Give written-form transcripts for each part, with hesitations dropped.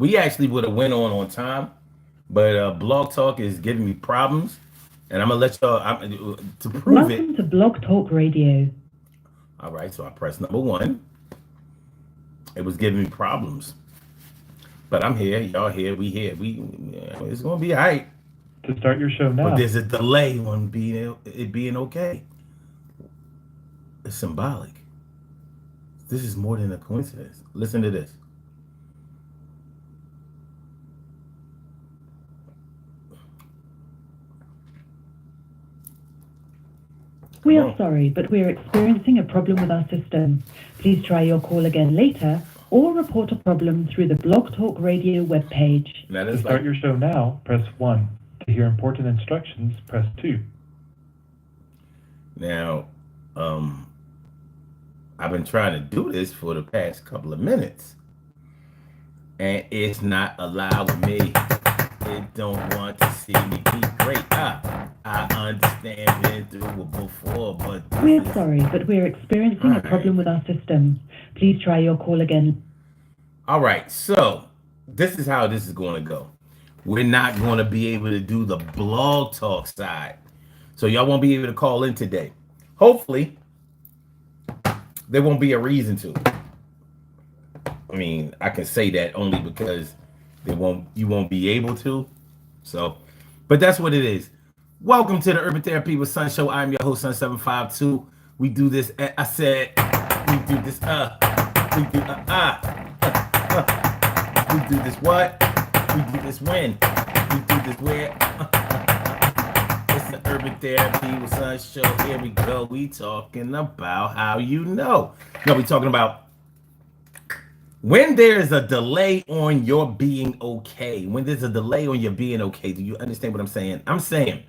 We actually would have went on time, but Blog Talk is giving me problems, and I'm gonna let y'all to prove it. Welcome to Blog Talk Radio. All right, so I pressed number one. It was giving me problems, but I'm here. Y'all here. We here. It's gonna be all right. To start your show But now. there's a delay on being okay. It's symbolic. This is more than a coincidence. Listen to this. We are sorry, but we are experiencing a problem with our system. Please try your call again later or report a problem through the Blog Talk Radio webpage. To start your show now, press 1. To hear important instructions, press 2. Now, I've been trying to do this for the past couple of minutes, and it's not allowing me. It don't want to see me be great. I understand been through it before, but We're sorry, but we're experiencing a problem with our system. Please try your call again. All right, so this is how this is going to go. We're not going to be able to do the Blog Talk side, so y'all won't be able to call in today. Hopefully, there won't be a reason to. I mean, I can say that only because you won't be able to. So, but that's what it is. Welcome to the Urban Therapy with Sun Show. I'm your host, Sun752. We do this. I said we do this. We do we do this what? We do this when? We do this where? It's the Urban Therapy with Sun Show. Here we go. We talking about how you know. No, we talking about when there's a delay on your being okay. When there's a delay on your being okay. Do you understand what I'm saying? I'm saying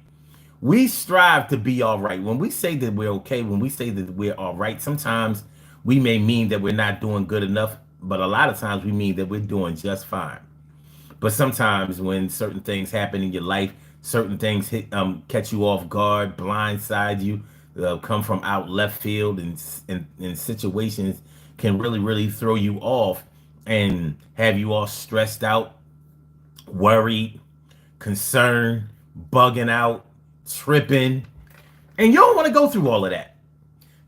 we strive to be all right. When we say that we're okay, when we say that we're all right, sometimes we may mean that we're not doing good enough, but a lot of times we mean that we're doing just fine. But sometimes when certain things happen in your life, certain things catch you off guard, blindside you, come from out left field, and situations can really throw you off and have you all stressed out, worried, concerned, bugging out, tripping, and you don't want to go through all of that.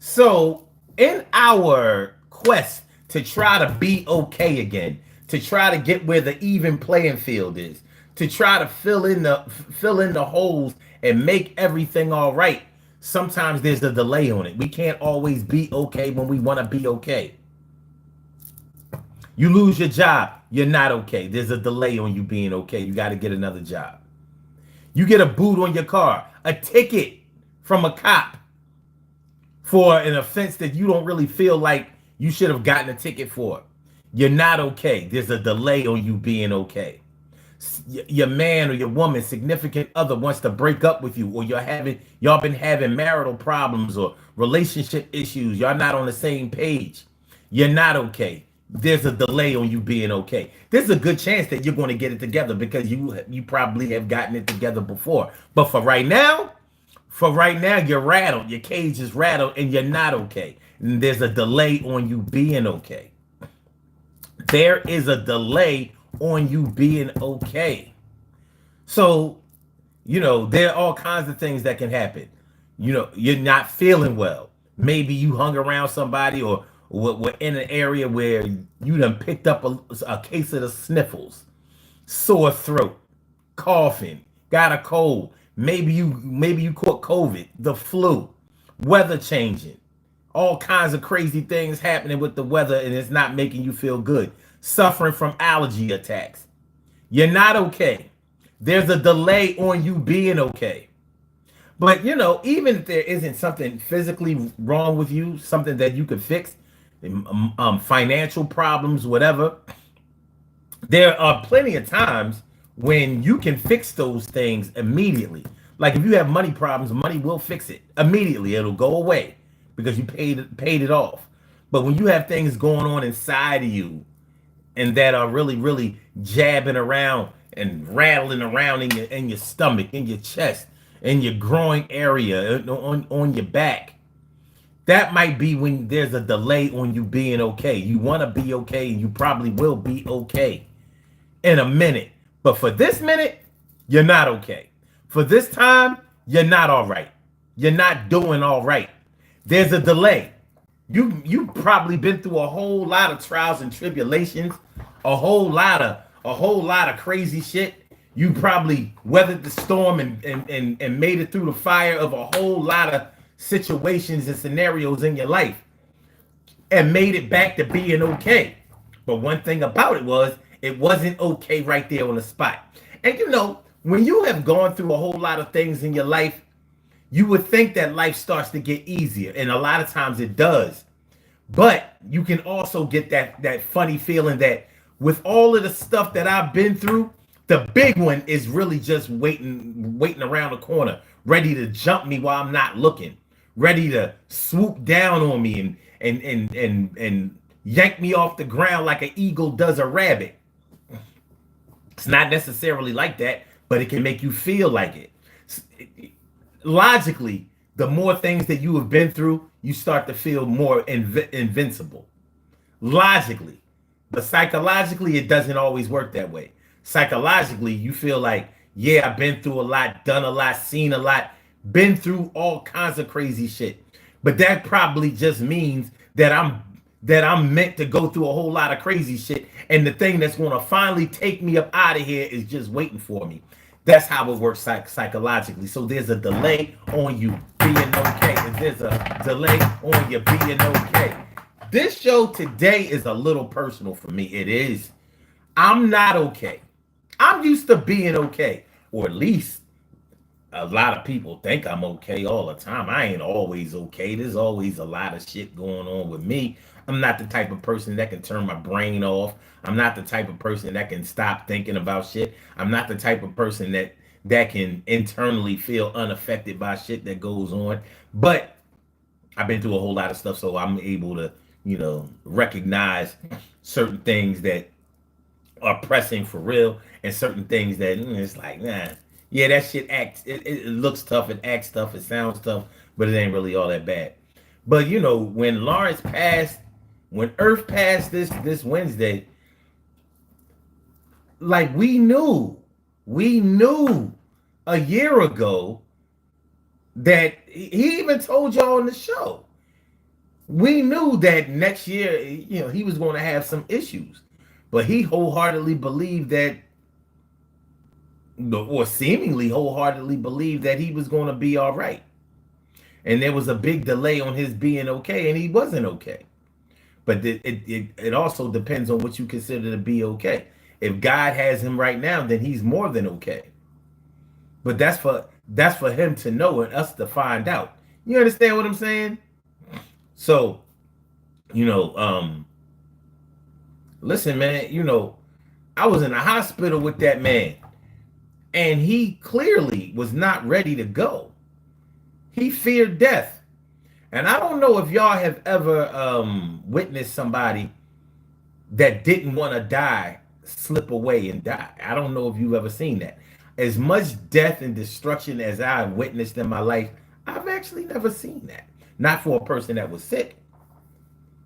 So in our quest to try to be okay again, to try to get where the even playing field is, to try to fill in the holes and make everything all right, sometimes there's a delay on it. We can't always be okay when we want to be okay. You lose your job, you're not okay. There's a delay on you being okay. You got to get another job. You get a boot on your car, a ticket from a cop for an offense that you don't really feel like you should have gotten a ticket for. You're not okay. There's a delay on you being okay. Your man or your woman, significant other wants to break up with you, or y'all been having marital problems or relationship issues. Y'all not on the same page. You're not okay. There's a delay on you being okay. There's a good chance that you're going to get it together because you probably have gotten it together before. But for right now, you're rattled. Your cage is rattled and you're not okay. And there's a delay on you being okay. There is a delay on you being okay. So, there are all kinds of things that can happen. You're not feeling well. Maybe you hung around somebody or were in an area where you done picked up a case of the sniffles, sore throat, coughing, got a cold. Maybe you caught COVID, the flu, weather changing, all kinds of crazy things happening with the weather, and it's not making you feel good. Suffering from allergy attacks. You're not okay. There's a delay on you being okay. But, even if there isn't something physically wrong with you, something that you could fix, financial problems, whatever, there are plenty of times when you can fix those things immediately. Like if you have money problems, money will fix it immediately. It'll go away because you paid it off. But when you have things going on inside of you and that are really jabbing around and rattling around in your stomach, in your chest, in your groin area, on your back, that might be when there's a delay on you being okay. You want to be okay, and you probably will be okay. in a minute. But for this minute, you're not okay. For this time, you're not all right. You're not doing all right. There's a delay. You probably been through a whole lot of trials and tribulations, a whole lot of crazy shit. You probably weathered the storm and made it through the fire of a whole lot of situations and scenarios in your life and made it back to being okay. But one thing about it wasn't okay right there on the spot. And when you have gone through a whole lot of things in your life, you would think that life starts to get easier. And a lot of times it does. But you can also get that funny feeling that with all of the stuff that I've been through, the big one is really just waiting around the corner, ready to jump me while I'm not looking, ready to swoop down on me and yank me off the ground like an eagle does a rabbit. It's not necessarily like that, but it can make you feel like it. Logically, the more things that you have been through, you start to feel more invincible. Logically. But psychologically, it doesn't always work that way. Psychologically, you feel like, yeah, I've been through a lot, done a lot, seen a lot, been through all kinds of crazy shit. But that probably just means that I'm meant to go through a whole lot of crazy shit. And the thing that's going to finally take me up out of here is just waiting for me. That's how it works psychologically. So there's a delay on you being okay. And there's a delay on you being okay. This show today is a little personal for me. It is. I'm not okay. I'm used to being okay. Or at least a lot of people think I'm okay all the time. I ain't always okay. There's always a lot of shit going on with me. I'm not the type of person that can turn my brain off. I'm not the type of person that can stop thinking about shit. I'm not the type of person that can internally feel unaffected by shit that goes on. But I've been through a whole lot of stuff, so I'm able to, recognize certain things that are pressing for real and certain things that it's like, nah, yeah, that shit it looks tough, it acts tough, it sounds tough, but it ain't really all that bad. But when Lawrence passed, when Earth passed this Wednesday, like we knew a year ago that he even told y'all on the show. We knew that next year, he was going to have some issues, but he wholeheartedly believed that, or seemingly wholeheartedly believed that he was going to be all right. And there was a big delay on his being okay, and he wasn't okay. But it also depends on what you consider to be okay. If God has him right now, then he's more than okay. But that's for him to know and us to find out. You understand what I'm saying? So, listen, man, I was in the hospital with that man, and he clearly was not ready to go. He feared death. And I don't know if y'all have ever witnessed somebody that didn't want to die slip away and die. I don't know if you've ever seen that. As much death and destruction as I've witnessed in my life, I've actually never seen that. Not for a person that was sick.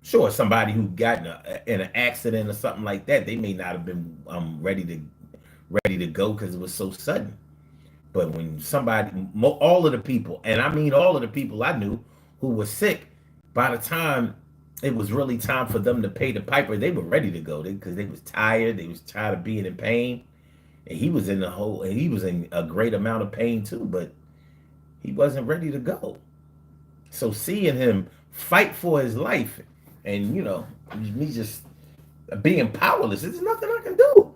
Sure, somebody who got in an accident or something like that, they may not have been ready to go because it was so sudden. But when all of the people, and I mean all of the people I knew who were sick, by the time it was really time for them to pay the piper, they were ready to go because they was tired. They was tired of being in pain, and he was in a great amount of pain too, but he wasn't ready to go. So seeing him fight for his life, and me just being powerless, there's nothing I can do.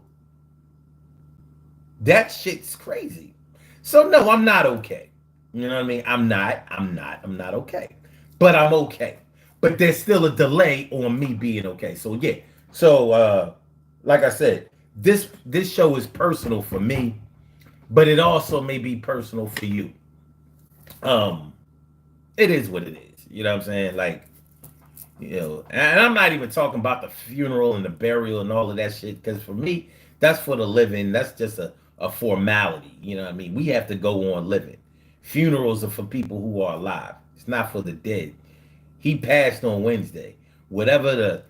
That shit's crazy. So no, I'm not okay. You know what I mean? I'm not okay. But I'm okay. But there's still a delay on me being okay. So yeah. So like I said, this show is personal for me, but it also may be personal for you. It is what it is. You know what I'm saying? Like, and I'm not even talking about the funeral and the burial and all of that shit, because for me, that's for the living. That's just a formality. You know what I mean? We have to go on living. Funerals are for people who are alive. It's not for the dead. He passed on Wednesday. Whatever the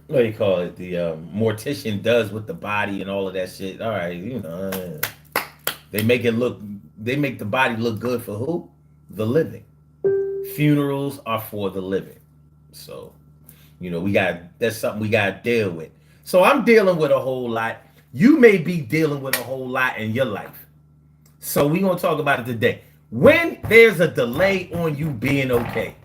what do you call it? The mortician does with the body and all of that shit. All right, they make it look, they make the body look good for who? The living. Funerals are for the living. So, we got, that's something we got to deal with. So I'm dealing with a whole lot. You may be dealing with a whole lot in your life. So we're going to talk about it today. When there's a delay on you being okay.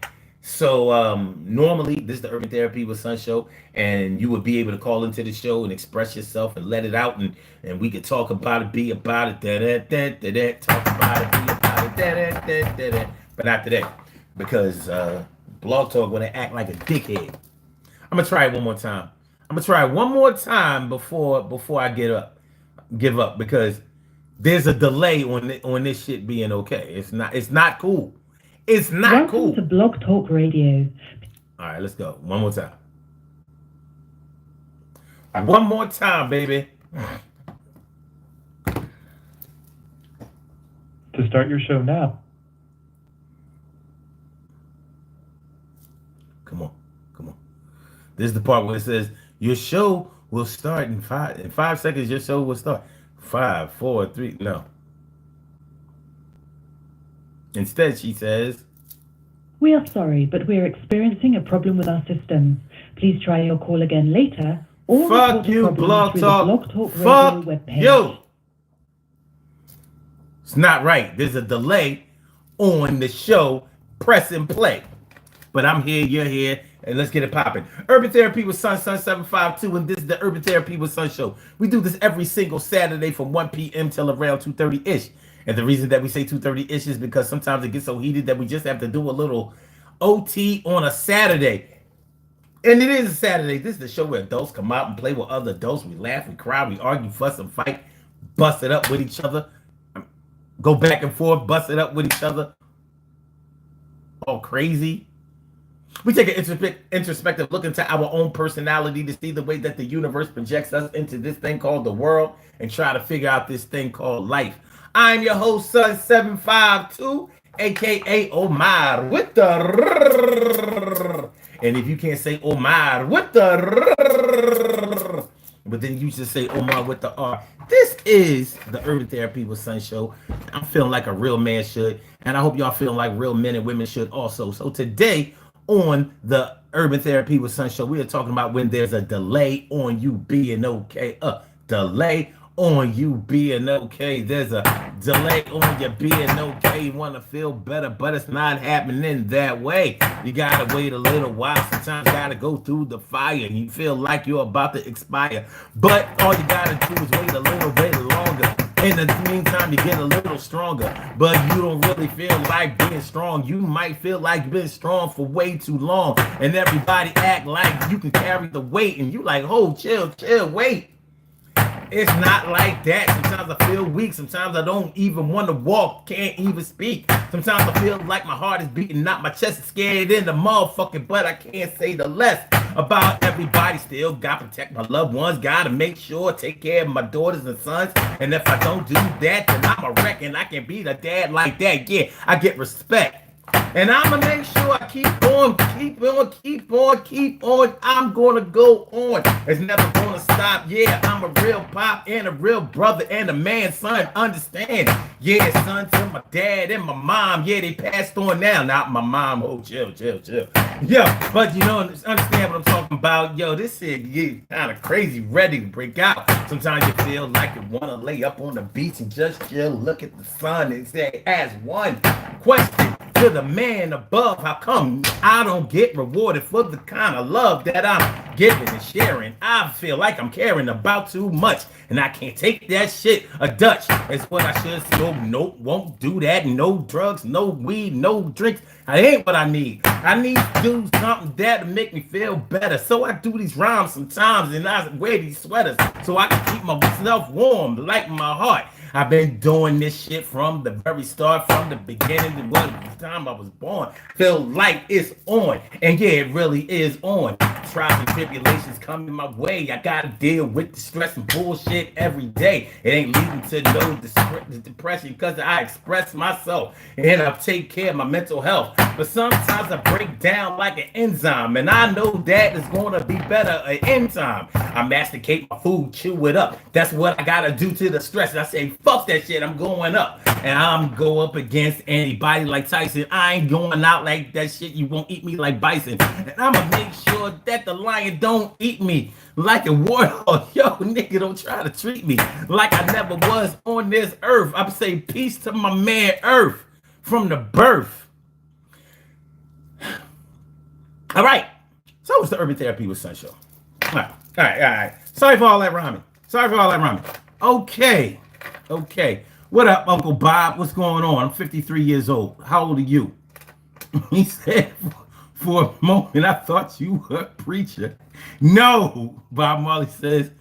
So normally this is the Urban Therapy with Sun show, and you would be able to call into the show and express yourself and let it out, and we could talk about it, be about it, talk about it, be about it, but not today, because Blog Talk want to act like a dickhead. I'm gonna try it one more time. I'm gonna try it one more time before I give up, because there's a delay on this shit being okay. It's not cool. It's not cool. Welcome to Blog Talk Radio. All right, let's go. One more time. One more time, baby. To start your show now. Come on. This is the part where it says your show will start in 5 seconds. Your show will start. 5, 4, 3. No. Instead, she says, We are sorry, but we are experiencing a problem with our system. Please try your call again later, or fuck report a you, problem Blog through Talk. the Blog Talk Fuck Radio webpage. you. It's not right. There's a delay on the show. Press and play. But I'm here, you're here, and let's get it popping. Urban Therapy with Sun 752, and this is the Urban Therapy with Sun show. We do this every single Saturday from 1 p.m. till around 2:30-ish. And the reason that we say 2:30-ish is because sometimes it gets so heated that we just have to do a little OT on a Saturday. And it is a Saturday. This is the show where adults come out and play with other adults. We laugh, we cry, we argue, fuss, and fight, bust it up with each other, go back and forth, bust it up with each other, all crazy. We take an introspective look into our own personality to see the way that the universe projects us into this thing called the world and try to figure out this thing called life. I'm your host, Sun 752, aka Omar with the. And if you can't say Omar with the, but then you just say Omar with the R. This is the Urban Therapy with Sun show. I'm feeling like a real man should, and I hope y'all feeling like real men and women should also. So today on the Urban Therapy with Sun show, we are talking about when there's a delay on you being okay. Delay on you being okay. There's a delay on you being okay. You want to feel better, but it's not happening that way. You gotta wait a little while. Sometimes you gotta go through the fire and you feel like you're about to expire, but all you gotta do is wait a little bit longer. In the meantime, you get a little stronger, but you don't really feel like being strong. You might feel like you've been strong for way too long, and everybody act like you can carry the weight, and you like, oh, chill, wait. It's not like that. Sometimes I feel weak. Sometimes I don't even want to walk, can't even speak. Sometimes I feel like my heart is beating, not my chest is scared in the motherfucking butt. I can't say the less about everybody. Still got to protect my loved ones. Got to make sure, take care of my daughters and sons. And if I don't do that, then I'm a wreck and I can be the dad like that. Yeah, I get respect. And I'm going to make sure I keep on. I'm going to go on. It's never going to stop. Yeah, I'm a real pop and a real brother and a man, son. Understand? Yeah, son to my dad and my mom. Yeah, they passed on now. Not my mom. Oh, chill. Yeah, but you know, understand what I'm talking about. Yo, this shit get kind of crazy, ready to break out. Sometimes you feel like you want to lay up on the beach and just chill, look at the sun and say, ask one question to the man above, how come I don't get rewarded for the kind of love that I'm giving and sharing? I feel like I'm caring about too much, and I can't take that shit a Dutch. It's what I should say. Oh, nope, won't do that. No drugs, no weed, no drinks. That ain't what I need. I need to do something that will make me feel better. So I do these rhymes sometimes, and I wear these sweaters so I can keep myself warm, like my heart. I've been doing this shit from the very start, from the beginning to the time I was born. Feel like it's on. And yeah, it really is on. trials and tribulations coming my way. I gotta deal with the stress and bullshit every day. It ain't leading to no depression because I express myself and I take care of my mental health. But sometimes I break down like an enzyme, and I know that is gonna be better in time. I masticate my food, chew it up. That's what I gotta do to the stress. And I say, fuck that shit, I'm going up. And I'm go up against anybody like Tyson. I ain't going out like that shit. You won't eat me like bison. And I'ma make sure that the lion don't eat me like a warthog. Yo, nigga, don't try to treat me like I never was on this earth. I'm saying peace to my man Earth from the birth. All right. So it's the Urban Therapy with Sun Show. All right. Sorry for all that rhyming. Okay. What up, Uncle Bob? What's going on? I'm 53 years old. How old are you? He said, for a moment, I thought you were a preacher. No, Bob Marley says,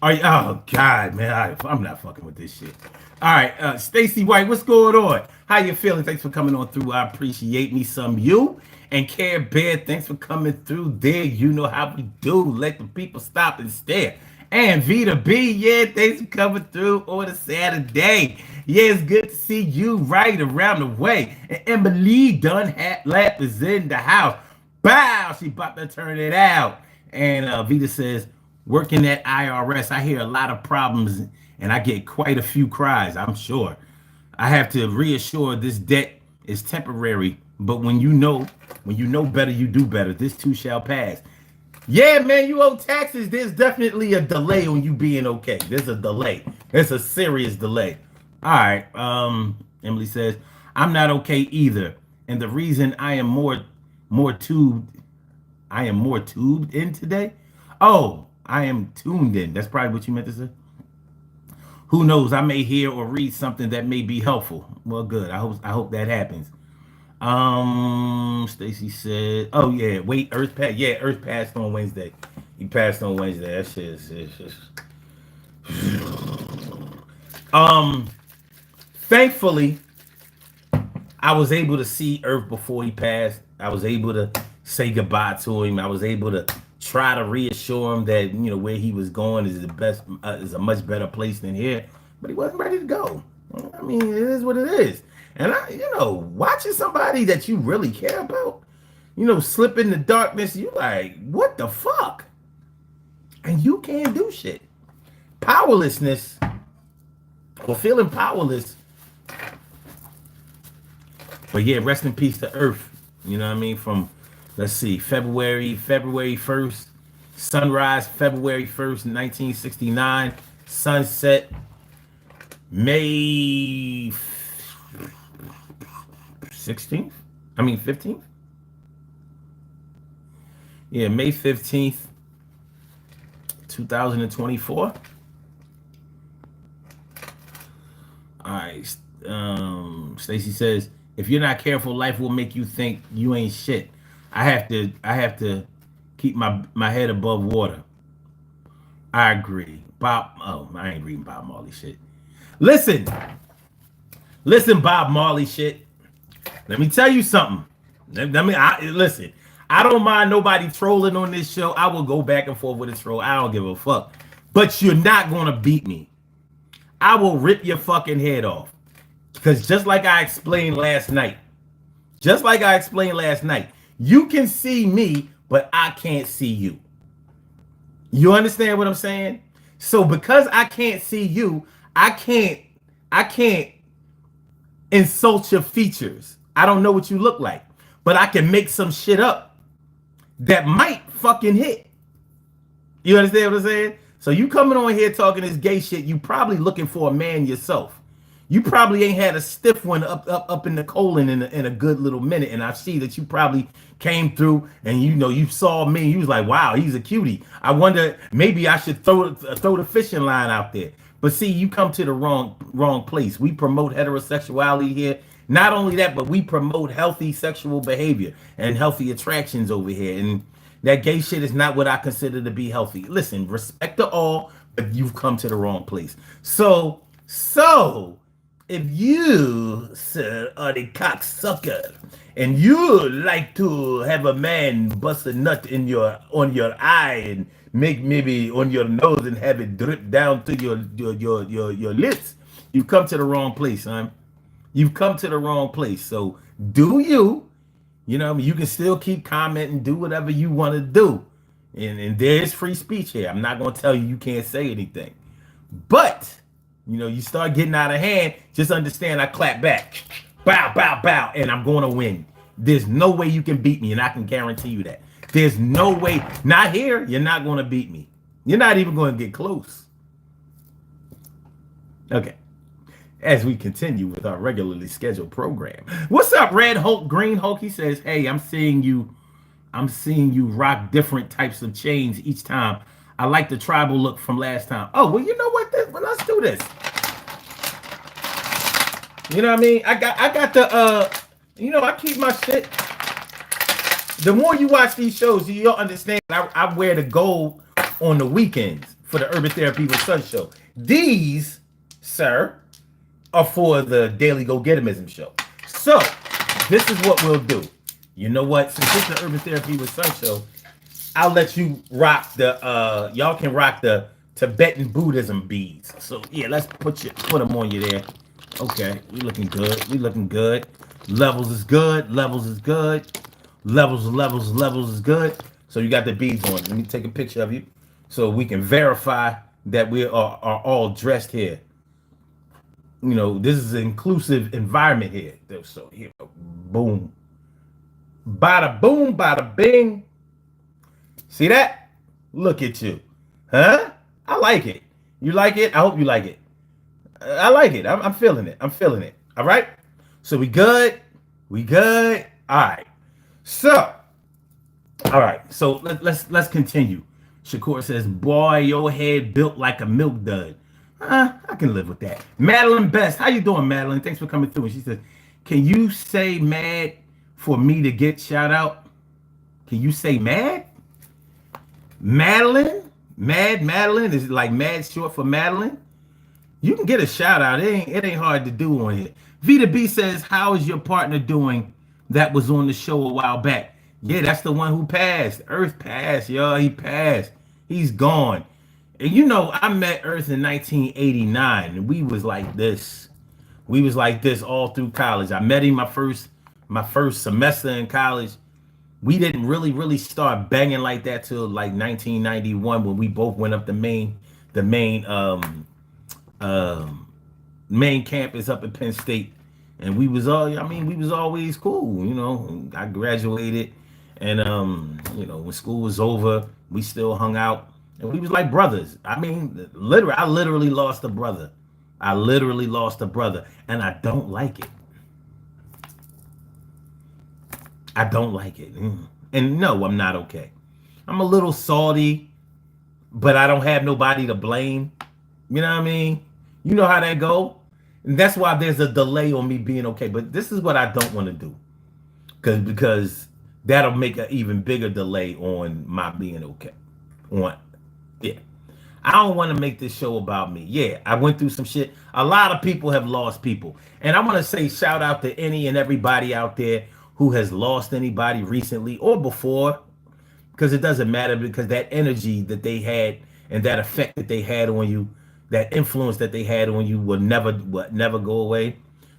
are you? Oh, God, man. I'm not fucking with this shit. All right. Stacy White, what's going on? How you feeling? Thanks for coming on through. I appreciate me some you. And Care Bear, thanks for coming through there. You know how we do. Let the people stop and stare. And Vita B, yeah, thanks for coming through on a Saturday. Yeah, it's good to see you right around the way. And Emily Dunlap is in the house. Bow, she about to turn it out. And Vita says, working at IRS, I hear a lot of problems and I get quite a few cries, I'm sure. I have to reassure this debt is temporary, but when you know better, you do better. This too shall pass. Yeah, man, you owe taxes. There's definitely a delay on you being okay. There's a delay. It's a serious delay. All right. Emily says, I'm not okay either. And the reason I am more tubed in today. Oh, I am tuned in. That's probably what you meant to say. Who knows? I may hear or read something that may be helpful. Well, good. I hope that happens. Stacy said, oh yeah, wait, Earth passed on Wednesday. He passed on Wednesday. That shit is thankfully, I was able to see Earth before he passed. I was able to say goodbye to him. I was able to try to reassure him that, you know, where he was going is the best, is a much better place than here. But he wasn't ready to go. I mean, it is what it is. And watching somebody that you really care about, slip in the darkness, you like, what the fuck? And you can't do shit. Powerlessness, or feeling powerless. But yeah, rest in peace to Earth. You know what I mean? From, let's see, February 1st, sunrise, February 1st, 1969, sunset, May 15th? Yeah, May 15th, 2024. All right. Stacy says, if you're not careful, life will make you think you ain't shit. I have to keep my head above water. I agree. I ain't reading Bob Marley shit. Listen, Bob Marley shit. Let me tell you something. Listen, I don't mind nobody trolling on this show. I will go back and forth with a troll. I don't give a fuck. But you're not going to beat me. I will rip your fucking head off. Because just like I explained last night, you can see me, but I can't see you. You understand what I'm saying? So because I can't see you, I can't insult your features. I don't know what you look like, but I can make some shit up that might fucking hit. You understand what I'm saying? So you coming on here talking this gay shit, you probably looking for a man yourself. You probably ain't had a stiff one up in the colon in a good little minute. And I see that you probably came through and you saw me. You was like, wow, he's a cutie. I wonder, maybe I should throw the fishing line out there. But see, you come to the wrong place. We promote heterosexuality here. Not only that, but we promote healthy sexual behavior and healthy attractions over here. And that gay shit is not what I consider to be healthy. Listen, respect to all, but you've come to the wrong place. So if you, sir, are the cocksucker, and you like to have a man bust a nut in your on your eye and make maybe on your nose and have it drip down to your lips, you've come to the wrong place, son. You've come to the wrong place. So do you? You know, what I mean, you can still keep commenting, do whatever you want to do, and there is free speech here. I'm not gonna tell you can't say anything, but you know, you start getting out of hand, just understand I clap back. Bow, bow, bow, and I'm going to win. There's no way you can beat me, and I can guarantee you that. There's no way. Not here. You're not going to beat me. You're not even going to get close. Okay. As we continue with our regularly scheduled program. What's up, Red Hulk, Green Hulk? He says, hey, I'm seeing you rock different types of chains each time. I like the tribal look from last time. Oh, well, you know what? Well, let's do this. You know what I mean? I got the I keep my shit. The more you watch these shows, you'll understand I wear the gold on the weekends for the Urban Therapy with Sun show. These, sir, are for the Daily Go Getimism show. So this is what we'll do. You know what? Since it's the Urban Therapy with Sun show, I'll let you rock the y'all can rock the Tibetan Buddhism beads. So yeah, let's put them on you there. Okay, we looking good. We looking good. Levels is good. Levels is good. Levels is good. So you got the beads on. Let me take a picture of you so we can verify that we are all dressed here. You know, this is an inclusive environment here. So here, boom. Bada boom, bada bing. See that? Look at you. Huh? I like it. You like it? I hope you like it. I like it. I'm feeling it. I'm feeling it. All right? So we good? We good? All right. So, all right. So let's continue. Shakur says, boy, your head built like a milk dud. I can live with that. Madeline Best. How you doing, Madeline? Thanks for coming through. And she says, can you say mad for me to get shout out? Can you say mad? Madeline? Madeline? Is it like mad short for Madeline? You can get a shout out. It ain't hard to do on here. Vita B says, how is your partner doing that was on the show a while back? Yeah, that's the one who passed. Earth passed, y'all. He passed. He's gone. And you know, I met Earth in 1989, and we was like this. We was like this all through college. I met him my first semester in college. We didn't really start banging like that till like 1991 when we both went up the main campus up at Penn State, and we was always cool. You know, I graduated, and when school was over, we still hung out, and we was like brothers. I mean, I literally lost a brother. And I don't like it. I don't like it. And no, I'm not okay. I'm a little salty, but I don't have nobody to blame. You know what I mean? You know how that go? And that's why there's a delay on me being okay. But this is what I don't want to do. Because that'll make an even bigger delay on my being okay. Yeah. I don't want to make this show about me. Yeah, I went through some shit. A lot of people have lost people. And I want to say shout out to any and everybody out there who has lost anybody recently or before, because it doesn't matter, because that energy that they had and that effect that they had on you, that influence that they had on you will never go away.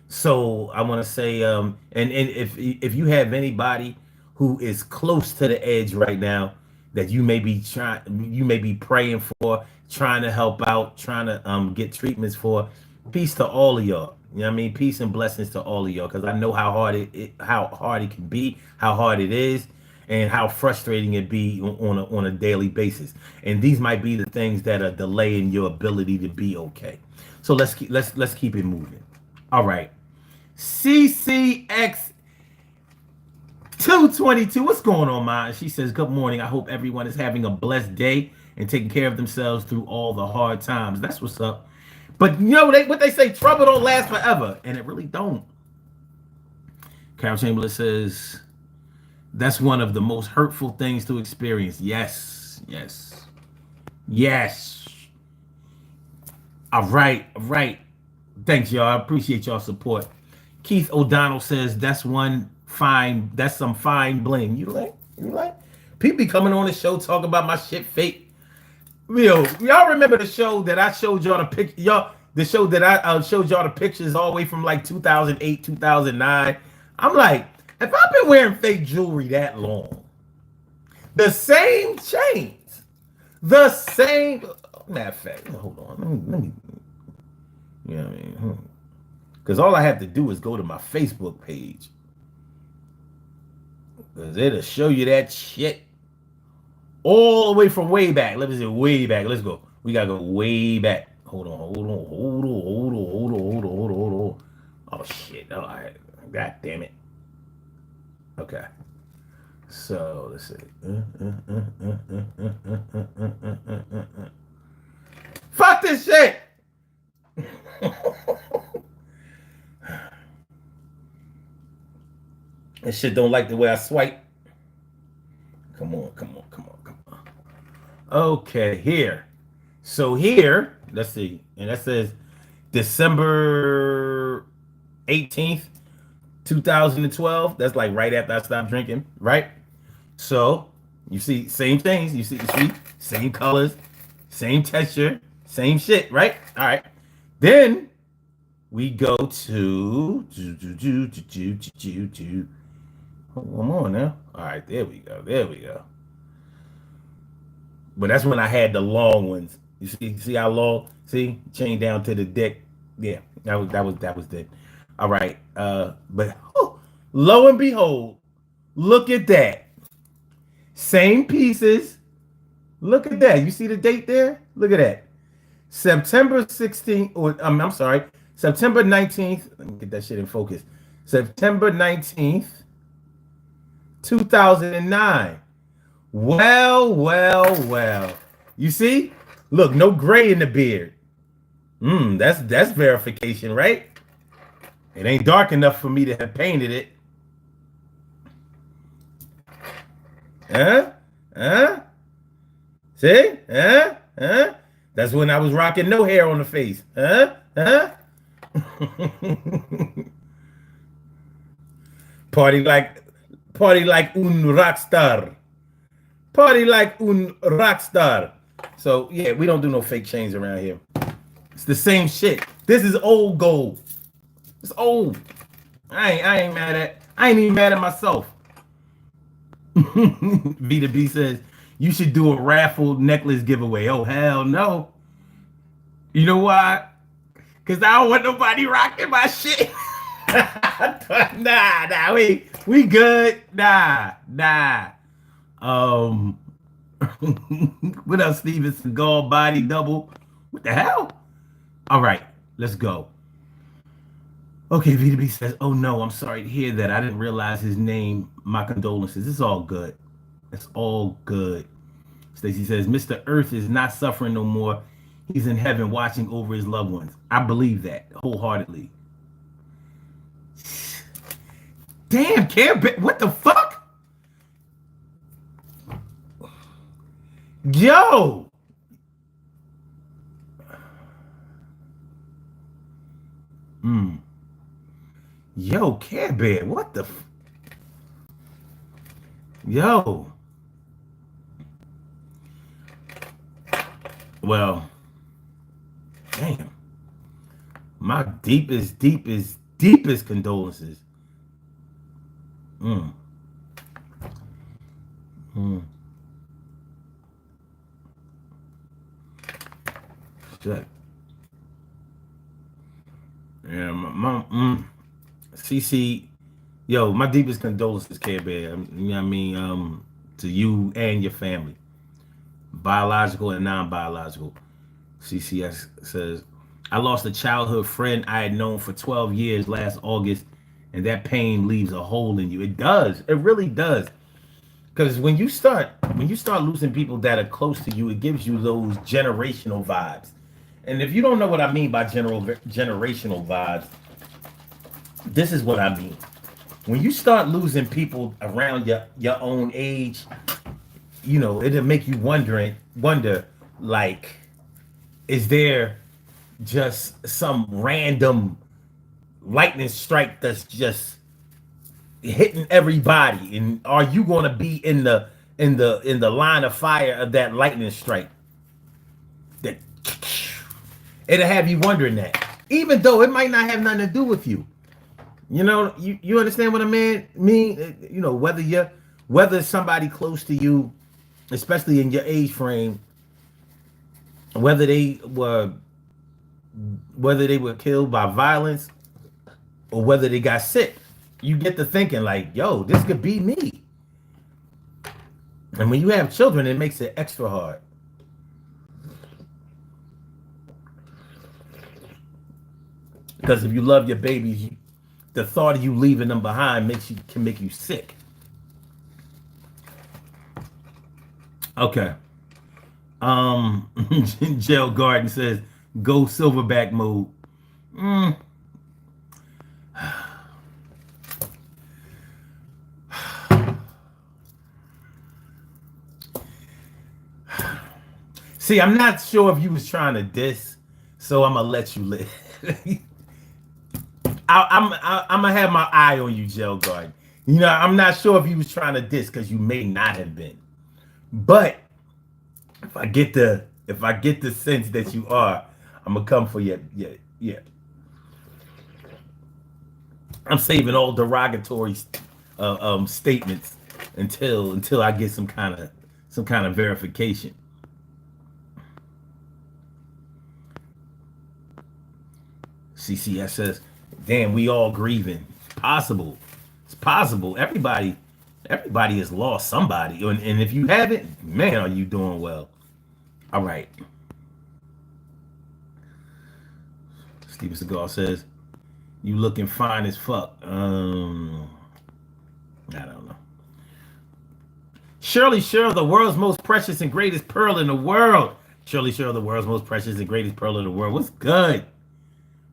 So I want to say, and if you have anybody who is close to the edge right now that you may be praying for, trying to help out, trying to get treatments for, peace to all of y'all. You know what I mean? Peace and blessings to all of y'all, because I know how hard it can be, how hard it is, and how frustrating it be on a daily basis. And these might be the things that are delaying your ability to be okay. So let's keep it moving. All right. CCX 222. What's going on, Ma? She says, good morning. I hope everyone is having a blessed day and taking care of themselves through all the hard times. That's what's up. But you know what they say, trouble don't last forever, and it really don't. Carol Chamberlain says, that's one of the most hurtful things to experience. Yes. All right. Thanks, y'all. I appreciate y'all support. Keith O'Donnell says that's some fine bling. You like? People be coming on the show talking about my shit fake. Y'all remember the show that I showed y'all the show that I showed y'all the pictures all the way from like 2008, 2009. I'm like, if I've been wearing fake jewelry that long, the same chains, the same. Matter of fact, hold on, let me you know what I mean? Because all I have to do is go to my Facebook page. Because it'll show you that shit all the way from way back. Let me say way back. Let's go. We gotta go way back. Hold on. Oh shit. All right. God damn it. Okay. So let's see. Fuck this shit. This shit don't like the way I swipe. Come on. Okay, here. So here, let's see. And that says December 18th, 2012. That's like right after I stopped drinking, right? So you see same things. You see same colors, same texture, same shit, right? All right. Then we go to one more now. All right, there we go. But that's when I had the long ones. You see how long? See, chain down to the dick. Yeah, that was it. All right. But lo and behold, look at that. Same pieces. Look at that. You see the date there? Look at that. September 16th, or I'm sorry, September 19th. Let me get that shit in focus. September 19th, 2009. Well. You see? Look, no gray in the beard. That's verification, right? It ain't dark enough for me to have painted it. Huh? See? Huh? That's when I was rocking no hair on the face. Huh? Party like un rockstar. So yeah, we don't do no fake chains around here. It's the same shit. This is old gold. It's old. I ain't even mad at myself. V2B says you should do a raffle necklace giveaway. Oh hell no. You know why? Because I don't want nobody rocking my shit. Nah, we good. Nah. What else, Stevenson? Gall body double. What the hell? All right, let's go. Okay, V2B says, oh no, I'm sorry to hear that. I didn't realize his name. My condolences. It's all good. It's all good. Stacy says, Mr. Earth is not suffering no more. He's in heaven watching over his loved ones. I believe that wholeheartedly. Damn, Care Bear, what the fuck? Yo. Yo, Care Bear, what the Yo. Well, damn. My deepest condolences. Shit. Yeah, CC, yo, my deepest condolences, Care Bear. You know what I mean? To you and your family, biological and non-biological. CCS says, I lost a childhood friend I had known for 12 years last August, and that pain leaves a hole in you. It does. It really does. Because when you start losing people that are close to you, it gives you those generational vibes. And if you don't know what I mean by generational vibes, this is what I mean. When you start losing people around your own age, you know, it'll make you wonder, like, is there just some random lightning strike that's just hitting everybody? And are you going to be in the line of fire of that lightning strike? That it'll have you wondering that, even though it might not have nothing to do with you. You know, you understand what I mean? You know, whether it's somebody close to you, especially in your age frame, whether they were killed by violence or whether they got sick, you get to thinking like, yo, this could be me. And when you have children, it makes it extra hard. Because if you love your babies, the thought of you leaving them behind can make you sick. Okay. Jail Garden says, go silverback mode. See, I'm not sure if you was trying to diss, so I'm gonna let you live. I'm gonna have my eye on you, Jail Garden. You know, I'm not sure if you was trying to diss because you may not have been, but if I get the sense that you are, I'm gonna come for you. Yeah. I'm saving all derogatory statements until I get some kind of verification. CCS says, damn, we all grieving. It's possible. It's possible. Everybody has lost somebody. And if you haven't, man, are you doing well? All right. Steven Seagal says, you looking fine as fuck. I don't know. Shirley Sher, the world's most precious and greatest pearl in the world. Shirley Sher, the world's most precious and greatest pearl in the world. What's good?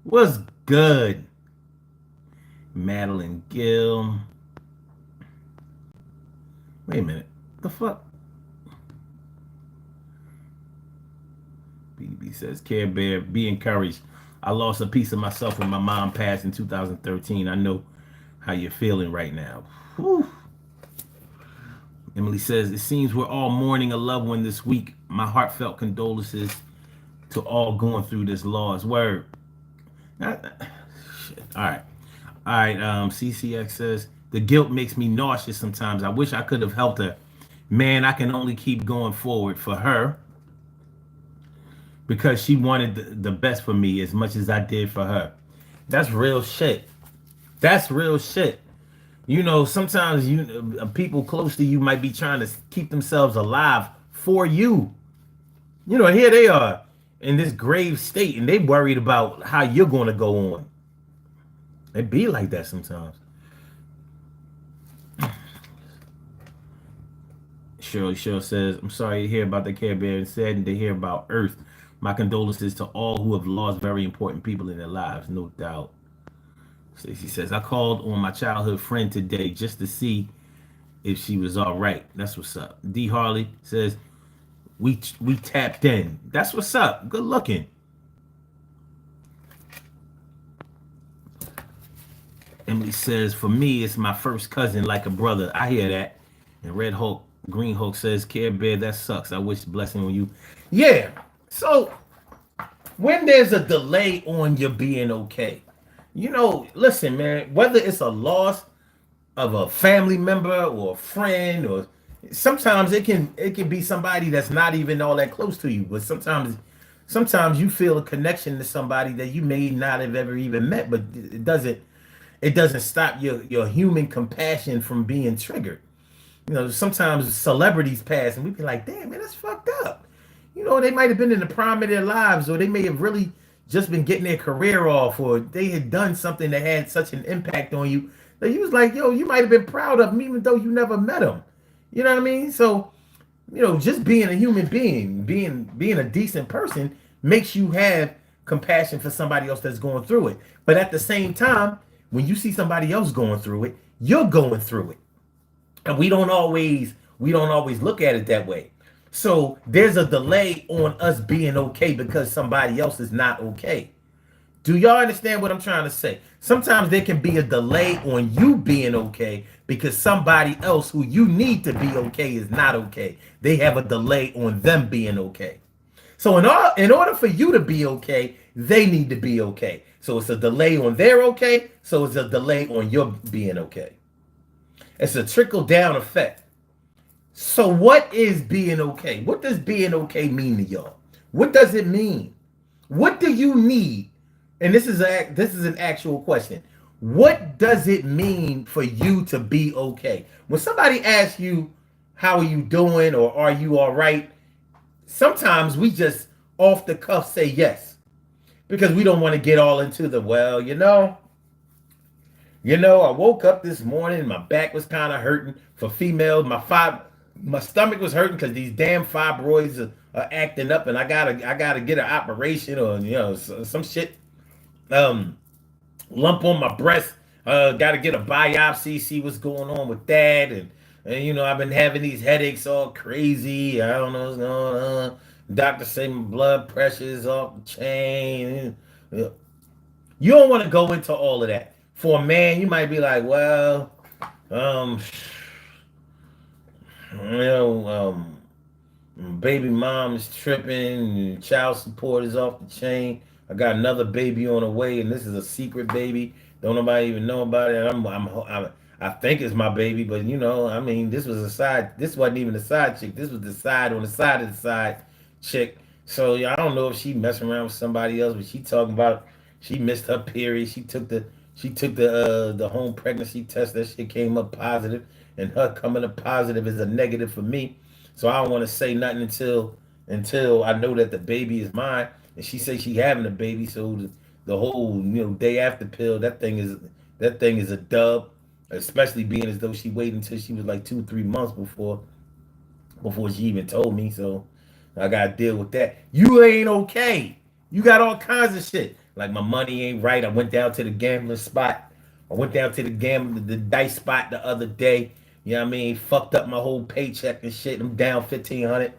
What's good? Madeline Gill. Wait a minute. The fuck? BB says, Care Bear, be encouraged. I lost a piece of myself when my mom passed in 2013. I know how you're feeling right now. Whew. Emily says, it seems we're all mourning a loved one this week. My heartfelt condolences to all going through this loss. Word. Shit. All right. CCX says, the guilt makes me nauseous sometimes. I wish I could have helped her. Man, I can only keep going forward for her because she wanted the best for me as much as I did for her. That's real shit. That's real shit. You know, sometimes people close to you might be trying to keep themselves alive for you. You know, here they are in this grave state and they worried about how you're going to go on. It be like that sometimes. Shirley Shell says, I'm sorry to hear about the Care Bear and saddened to hear about Earth. My condolences to all who have lost very important people in their lives, no doubt. Stacey says, I called on my childhood friend today just to see if she was all right. That's what's up. D. Harley says, we tapped in. That's what's up. Good looking. Emily says, for me, it's my first cousin like a brother. I hear that. And Red Hulk, Green Hulk says, Care Bear, that sucks. I wish blessing on you. Yeah. So when there's a delay on your being okay, you know, listen, man, whether it's a loss of a family member or a friend, or sometimes it can be somebody that's not even all that close to you, but sometimes you feel a connection to somebody that you may not have ever even met, but it doesn't stop your human compassion from being triggered. You know, sometimes celebrities pass and we be like, damn, man, that's fucked up. You know, they might have been in the prime of their lives, or they may have really just been getting their career off, or they had done something that had such an impact on you that you was like, yo, you might have been proud of them even though you never met them. You know what I mean? So, you know, just being a human being, being a decent person makes you have compassion for somebody else that's going through it. But at the same time, when you see somebody else going through it, you're going through it. And we don't always look at it that way. So there's a delay on us being okay because somebody else is not okay. Do y'all understand what I'm trying to say? Sometimes there can be a delay on you being okay because somebody else who you need to be okay is not okay. They have a delay on them being okay. So in order for you to be okay, they need to be okay. So it's a delay on their okay, so it's a delay on your being okay. It's a trickle down effect. So what is being okay? What does being okay mean to y'all? What does it mean? What do you need? And this is an actual question. What does it mean for you to be okay? When somebody asks you, how are you doing, or are you all right? Sometimes we just off the cuff say yes because we don't want to get all into the, well, I woke up this morning, my back was kind of hurting. For females, my stomach was hurting because these damn fibroids are acting up, and I gotta get an operation, or some shit. Lump on my breast. Got to get a biopsy, see what's going on with that, and I've been having these headaches all crazy. I don't know what's going on. Doctor say my blood pressure is off the chain. You don't want to go into all of that. For a man, you might be like, well, you know, baby mom is tripping, child support is off the chain. I got another baby on the way, and this is a secret baby. Don't nobody even know about it. I think it's my baby, but this was a side. This wasn't even a side chick. This was the side on the side of the side chick. So I don't know if she messing around with somebody else, but she talking about she missed her period. She took the home pregnancy test. That shit came up positive, and her coming up positive is a negative for me. So I don't want to say nothing until I know that the baby is mine. And she says she having a baby, so the whole day after pill, that thing is a dub. Especially being as though she waited until she was like 2-3 months before she even told me. So I gotta deal with that. You ain't okay. You got all kinds of shit. Like my money ain't right. I went down to the gambling spot. I went down to the dice spot the other day. You know what I mean? Fucked up my whole paycheck and shit. I'm down 1,500.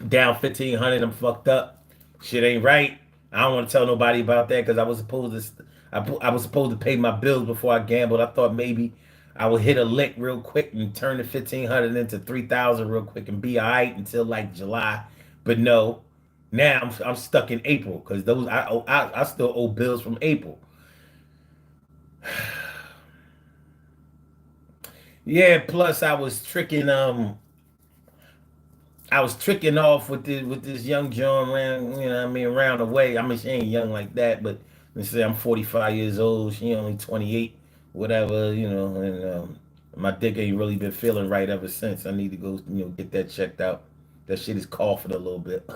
Down 1,500. I'm fucked up. Shit ain't right. I don't want to tell nobody about that because I was supposed to pay my bills before I gambled. I thought maybe I would hit a lick real quick and turn the 1,500 into 3,000 real quick and be all right until like July. But no, now I'm stuck in April because I still owe bills from April. Yeah, plus I was tricking off with this young John around the way. I mean, she ain't young like that, but let's say I'm 45 years old, she only 28, whatever, and my dick ain't really been feeling right ever since. I need to go, get that checked out. That shit is coughing a little bit.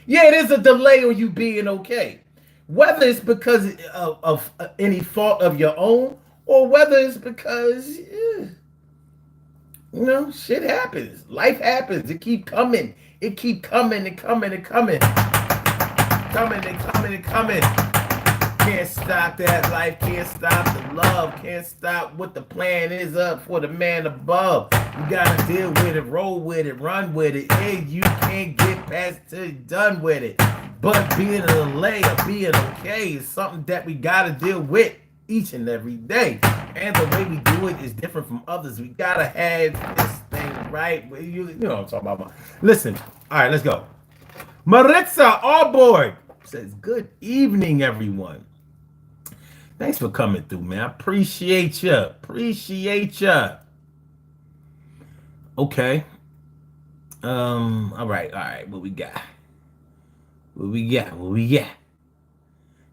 Yeah, there's a delay on you being okay. Whether it's because of any fault of your own, or whether it's because, shit happens. Life happens. It keep coming. It keep coming and coming and coming. Coming and coming and coming. Can't stop that life. Can't stop the love. Can't stop what the plan is up for the man above. You gotta deal with it, roll with it, run with it. Hey, you can't get past till you're done with it. But being a delay or being okay is something that we gotta deal with each and every day. And the way we do it is different from others. We gotta have this thing right. You know what I'm talking about. Listen, all right, let's go. Maritza, all aboard, says, good evening, everyone. Thanks for coming through, man. I appreciate you. Appreciate you. Okay. All right. What we got?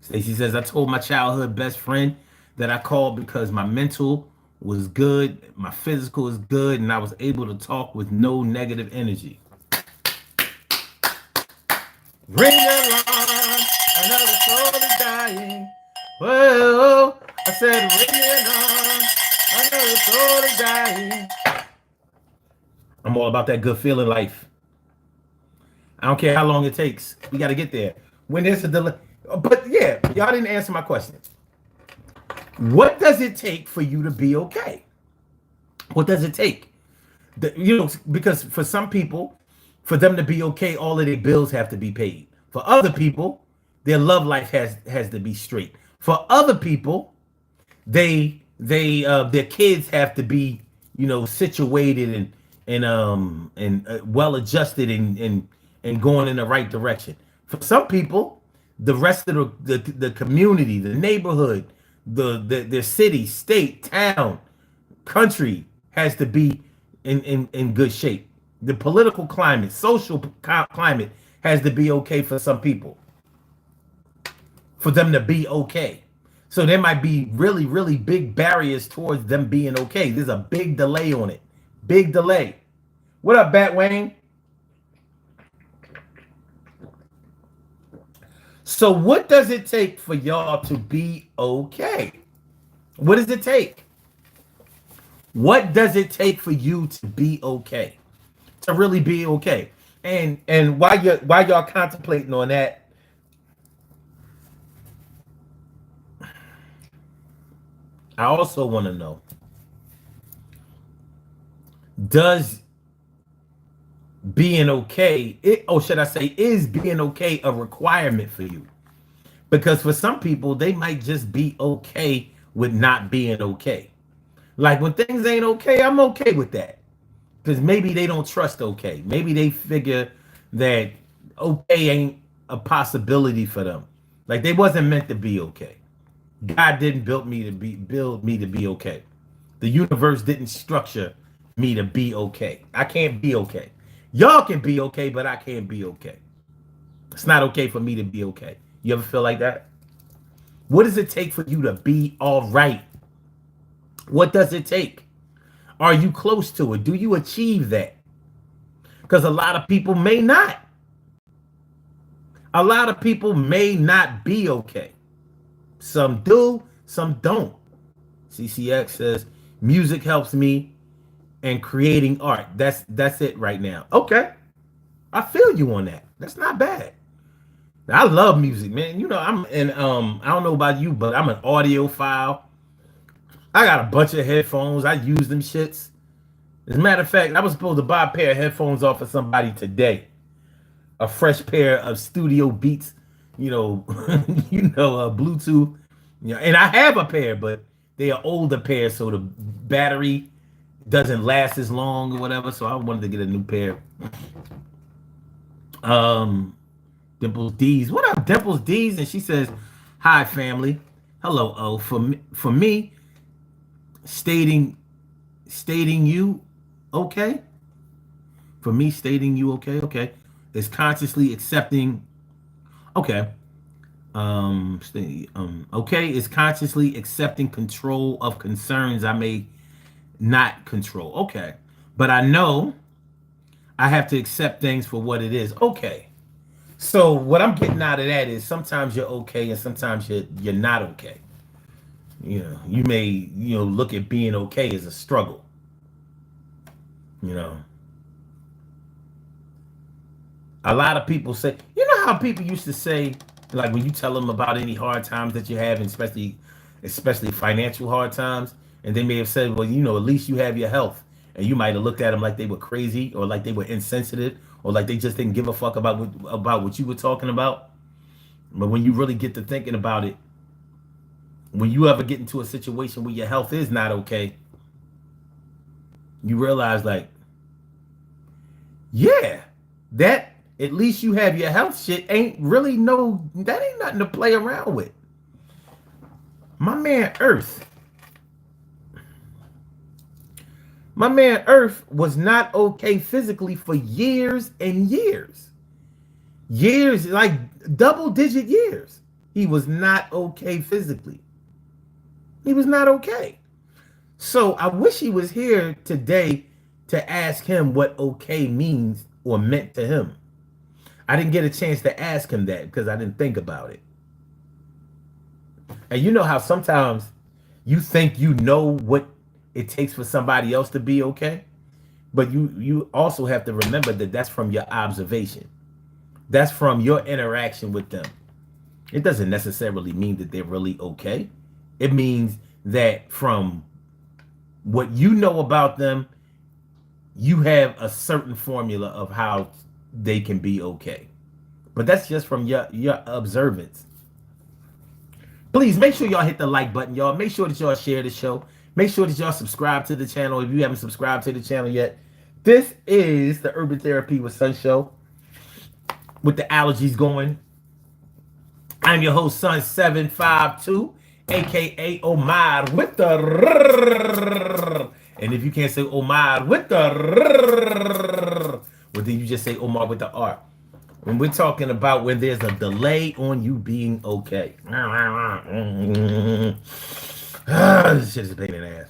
Stacy says, I told my childhood best friend that I called because my mental was good, my physical is good, and I was able to talk with no negative energy. Ring the alarm, another soul is dying. Whoa, I said ring the alarm, another soul is dying. I'm all about that good feeling life. I don't care how long it takes. We got to get there. When there's a delay. But yeah, y'all didn't answer my question. What does it take for you to be okay? What does it take? Because for some people, for them to be okay, all of their bills have to be paid. For other people, their love life has to be straight. For other people, their kids have to be, situated and well adjusted and going in the right direction. For some people, the rest of the community, the neighborhood, the city, state, town, country has to be in good shape. The political climate, social climate has to be okay for some people, for them to be okay. So there might be really, really big barriers towards them being okay. There's a big delay on it. Big delay. What up, Bat Wayne? So what does it take for y'all to be okay? What does it take? What does it take for you to be okay? To really be okay? And while y'all contemplating on that, I also want to know, does being okay, should I say, is being okay a requirement for you? Because for some people, they might just be okay with not being okay. Like when things ain't okay, I'm okay with that. Because maybe they don't trust okay. Maybe they figure that okay ain't a possibility for them. Like they wasn't meant to be okay. God didn't build me to be okay. The universe didn't structure me to be okay. I can't be okay. Y'all can be okay, but I can't be okay. It's not okay for me to be okay. You ever feel like that? What does it take for you to be all right? What does it take? Are you close to it? Do you achieve that? Because a lot of people may not. A lot of people may not be okay. Some do, some don't. CCX says, music helps me and creating art. That's it right now. Okay. I feel you on that. That's not bad. I love music, man. I don't know about you, but I'm an audiophile. I got a bunch of headphones. I use them shits. As a matter of fact, I was supposed to buy a pair of headphones off of somebody today. A fresh pair of Studio Beats, Bluetooth. And I have a pair, but they are older pair, so the battery doesn't last as long or whatever. So I wanted to get a new pair. Dimples D's. What up, Dimples D's? And she says, "Hi, family. Hello, O. For me, stating you okay. For me, stating you okay, is consciously accepting. Okay. Okay is consciously accepting control of concerns I may not control. Okay. But I know I have to accept things for what it is. Okay. So what I'm getting out of that is sometimes you're okay and sometimes you're not okay. You may, look at being okay as a struggle. A lot of people say, how people used to say, like when you tell them about any hard times that you have, and especially financial hard times, and they may have said, well, at least you have your health. And you might have looked at them like they were crazy or like they were insensitive or like they just didn't give a fuck about what you were talking about. But when you really get to thinking about it, when you ever get into a situation where your health is not okay, you realize like, yeah, that at least you have your health shit ain't nothing to play around with. My man Earth was not okay physically for years and years. Years, like double-digit years. He was not okay physically. He was not okay. So I wish he was here today to ask him what okay means or meant to him. I didn't get a chance to ask him that because I didn't think about it. And you know how sometimes you think you know what it takes for somebody else to be okay, but you also have to remember that that's from your observation. That's from your interaction with them. It doesn't necessarily mean that they're really okay. It means that from what you know about them, you have a certain formula of how they can be okay. But that's just from your observance. Please make sure y'all hit the like button, y'all. Make sure that y'all share the show. Make sure that y'all subscribe to the channel if you haven't subscribed to the channel yet. This is the Urban Therapy with Sun show with the allergies going. I'm your host, Sun752, aka Omar with the and if you can't say Omar with the well, then you just say Omar with the R. When we're talking about when there's a delay on you being okay. This shit is a pain in the ass.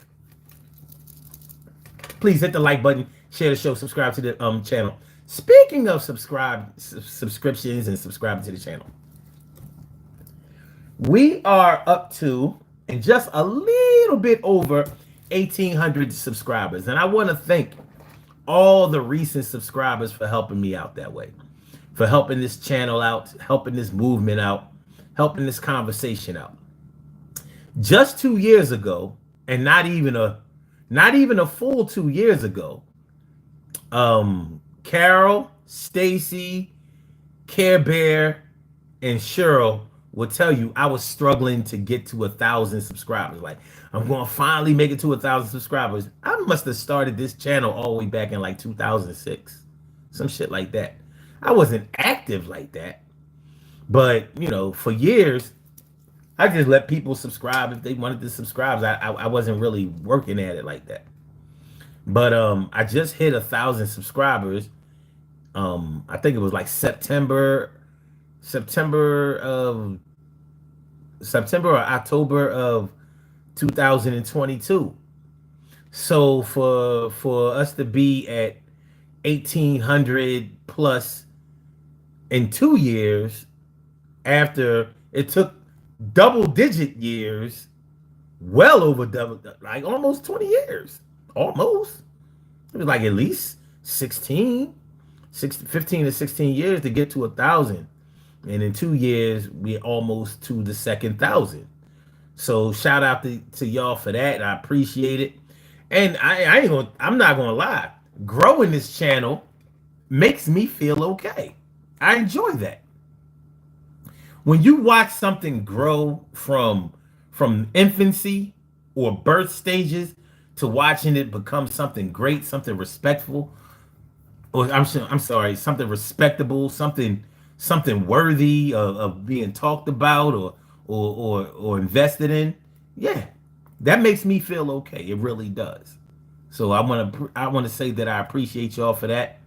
Please hit the like button, share the show, subscribe to the channel. Speaking of subscriptions and subscribing to the channel, we are up to, and just a little bit over 1,800 subscribers. And I want to thank all the recent subscribers for helping me out that way, for helping this channel out, helping this movement out, helping this conversation out. Just 2 years ago, and not even a full 2 years ago, Carol, Stacy, Care Bear, and Cheryl will tell you I was struggling to get to 1,000 subscribers. Like, I'm going to finally make it to 1,000 subscribers. I must have started this channel all the way back in like 2006, some shit like that. I wasn't active like that, but you know, for years, I just let people subscribe if they wanted to subscribe. I wasn't really working at it like that. But I just hit 1,000 subscribers. I think it was like September or October of 2022. So for us to be at 1,800 plus in 2 years, after it took double-digit years, well over double, like almost 20 years, almost. It was like at least 15 to 16 years to get to 1,000. And in 2 years, we're almost to the second 1,000. So shout out to y'all for that. I appreciate it. And I'm not gonna lie. Growing this channel makes me feel okay. I enjoy that. When you watch something grow from infancy or birth stages to watching it become something great, something respectful, or I'm sorry, something respectable, something worthy of being talked about or invested in, yeah, that makes me feel okay. It really does. So I want to say that I appreciate y'all for that,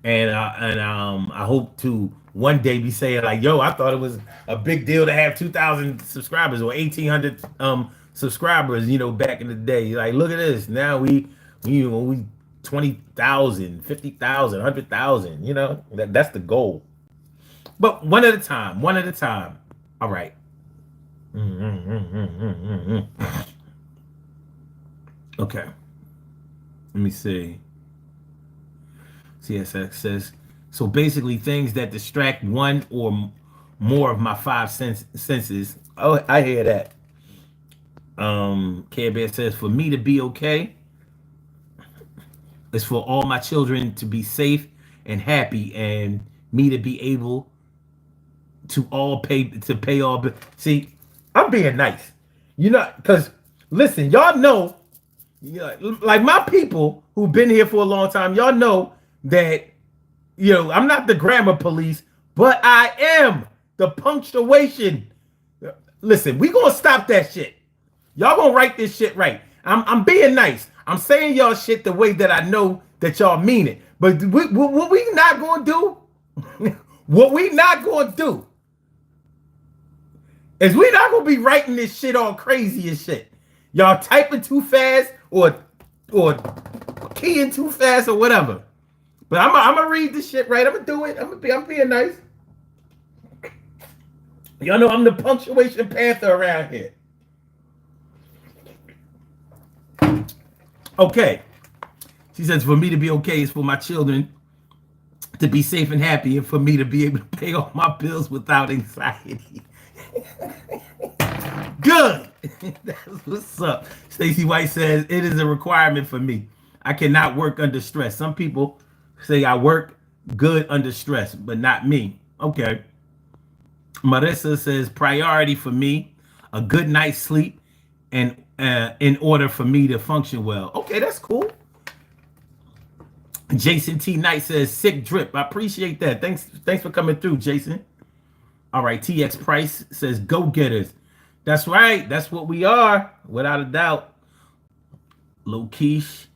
and I hope to one day be saying like, yo, I thought it was a big deal to have 2,000 subscribers or 1,800 subscribers, you know, back in the day. Like, look at this. Now we 20,000, 50,000, 100,000, you know, that's the goal. But one at a time. All right. Okay. Let me see. CSX says, so basically things that distract one or more of my five senses. Oh, I hear that. Care Bear says, for me to be okay, it's for all my children to be safe and happy, and me to be able to pay all bills. See, I'm being nice, you know, because listen, y'all know, like my people who've been here for a long time, y'all know that, you know, I'm not the grammar police, but I am the punctuation. Listen, we gonna stop that shit. Y'all gonna write this shit right. I'm being nice. I'm saying y'all shit the way that I know that y'all mean it. But what we not gonna do, what we not gonna do is we not gonna be writing this shit all crazy and shit. Y'all typing too fast or keying too fast or whatever. But I'm gonna read this shit right. I'm gonna do it. I'm being nice. Y'all know I'm the punctuation panther around here. Okay. She says, for me to be okay is for my children to be safe and happy, and for me to be able to pay all my bills without anxiety. Good. That's what's up. Stacy White says it is a requirement for me. I cannot work under stress. Some people say I work good under stress, but not me. Okay. Marissa says priority for me, a good night's sleep, and in order for me to function well. Okay, that's cool. Jason T. Knight says sick drip. I appreciate that. Thanks for coming through, Jason. All right, TX Price says go getters. That's right. That's what we are, without a doubt. Lokesh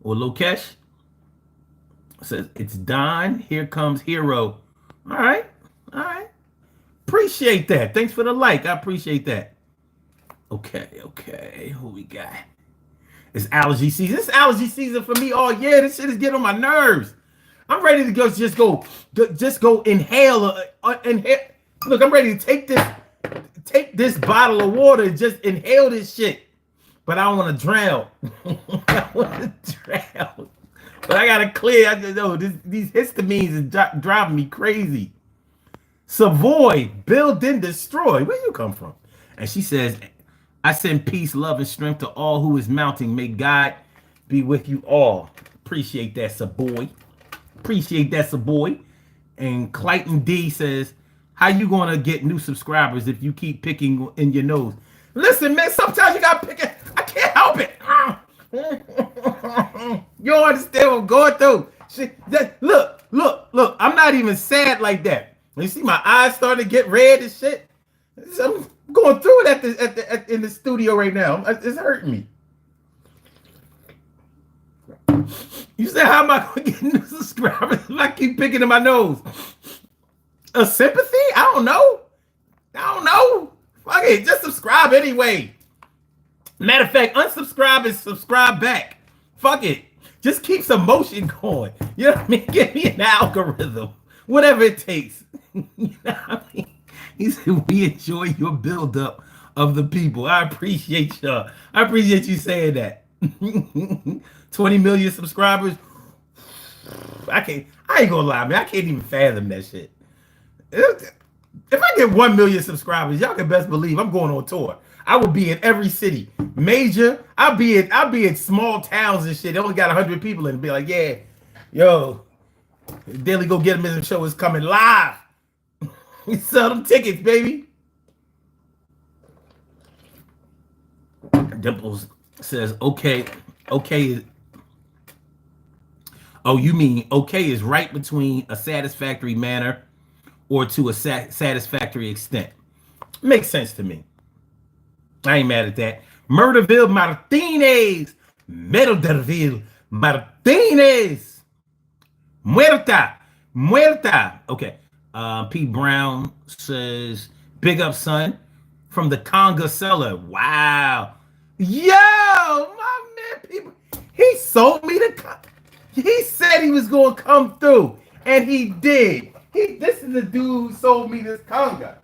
or Lokesh says it's Don. Here comes Hero. All right. All right. Appreciate that. Thanks for the like. I appreciate that. Okay. Who we got? It's allergy season. It's allergy season for me all year. This shit is getting on my nerves. I'm ready to just go inhale. Inhale. Look, I'm ready to take this bottle of water and just inhale this shit. But I don't want to drown. I want to drown. But I gotta clear. I just know these histamines is driving me crazy. Savoy, build and destroy. Where you come from? And she says, I send peace, love, and strength to all who is mounting. May God be with you all. Appreciate that, Savoy. Appreciate that, Savoy. And Clayton D says, how you gonna get new subscribers if you keep picking in your nose? Listen, man, sometimes you gotta pick it. I can't help it. You don't understand what I'm going through. Look. I'm not even sad like that. You see my eyes starting to get red and shit. I'm going through it in the studio right now. It's hurting me. You said, how am I going to get new subscribers if I keep picking in my nose? A sympathy? I don't know. Fuck it. Just subscribe anyway. Matter of fact, unsubscribe and subscribe back. Fuck it. Just keep some motion going. You know what I mean? Give me an algorithm. Whatever it takes. You know what I mean? He said, we enjoy your buildup of the people. I appreciate y'all. I appreciate you saying that. 20 million subscribers. I ain't gonna lie, man. I can't even fathom that shit. If I get 1 million subscribers, y'all can best believe I'm going on tour. I will be in every city. Major, I'll be in small towns and shit. They only got 100 people in it. Be like, yeah, yo, Daily Go Get 'Em in the show is coming live. We sell them tickets, baby. Dimples says, okay. Oh, you mean okay is right between a satisfactory manner or to a satisfactory extent. Makes sense to me. I ain't mad at that. Murderville Martinez. Murderville Martinez. Muerta. Okay. P. Brown says, big up, son. From the Conga cellar. Wow. Yo, my man, people. He sold me the. He said he was going to come through. And he did. This is the dude who sold me this Conga.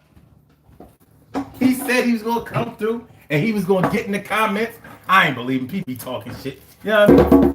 He said he was going to come through and he was going to get in the comments. I ain't believing people be talking shit. You know what I mean?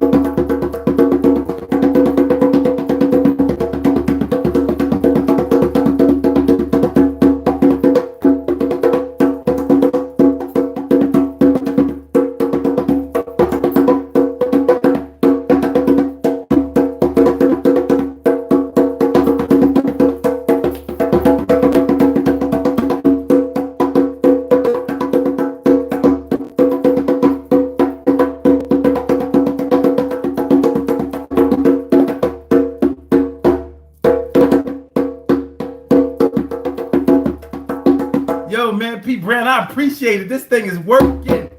I appreciate it. This thing is working.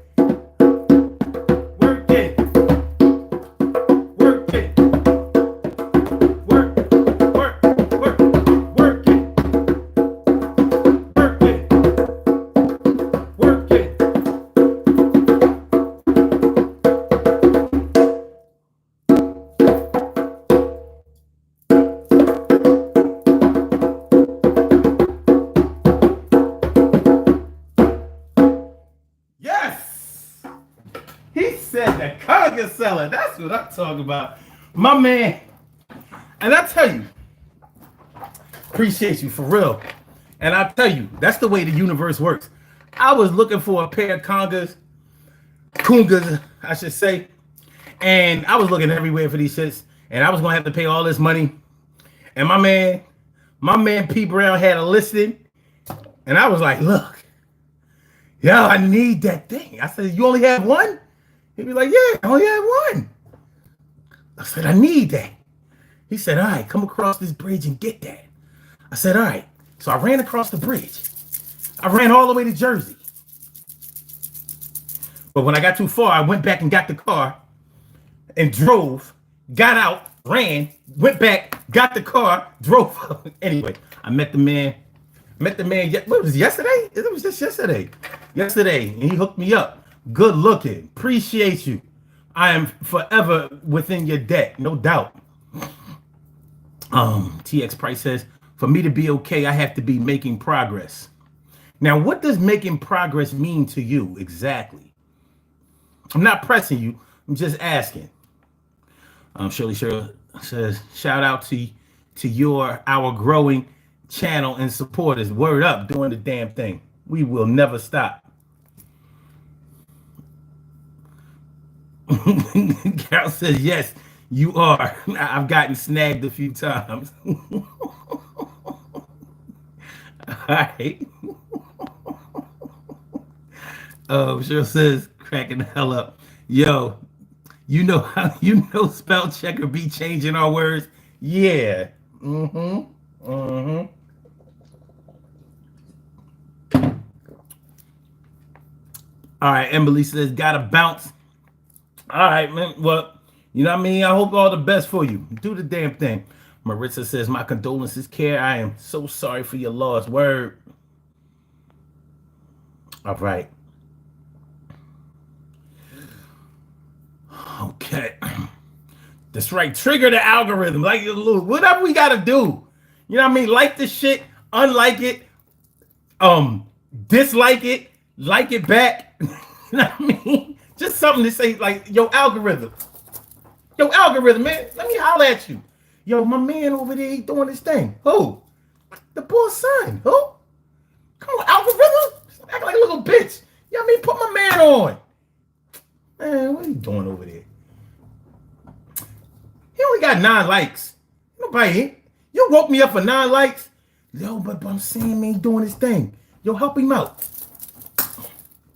That's what I'm talking about. My man. And I tell you, appreciate you for real. And I tell you, that's the way the universe works. I was looking for a pair of Kungas, I should say. And I was looking everywhere for these shits. And I was gonna have to pay all this money. And my man P Brown had a listing. And I was like, look, yo, I need that thing. I said, you only have one? He'd be like, yeah, I only have one. I said, I need that. He said, all right, come across this bridge and get that. I said, all right. So I ran across the bridge. I ran all the way to Jersey. But when I got too far, I went back and got the car and drove, got out, ran, went back, got the car, drove. Anyway, I met the man. What was it, yesterday? It was just yesterday. Yesterday, and he hooked me up. Good looking. Appreciate you. I am forever within your debt, no doubt. TX Price says, for me to be okay, I have to be making progress. Now, what does making progress mean to you exactly? I'm not pressing you. I'm just asking. Shirley says, shout out to our growing channel and supporters. Word up, doing the damn thing. We will never stop. Carol says, yes, you are. I've gotten snagged a few times. All right. Cheryl says, cracking the hell up. Yo, you know how spell checker be changing our words? Yeah. All right, Emily says, gotta bounce. All right, man. Well, you know what I mean? I hope all the best for you. Do the damn thing. Maritza says, my condolences, Care. I am so sorry for your loss. Word. All right. Okay. That's right. Trigger the algorithm. Like, whatever we got to do. You know what I mean? Like the shit, unlike it, dislike it, like it back. You know what I mean? Just something to say, like, yo, algorithm, man. Let me holler at you. Yo, my man over there, he doing his thing. Who? The boss son. Who? Come on, algorithm. Act like a little bitch. You know what I mean? Put my man on. Man, what are you doing over there? He only got 9 likes. Nobody. You woke me up for 9 likes. Yo, but I'm saying, man, he doing his thing. Yo, help him out.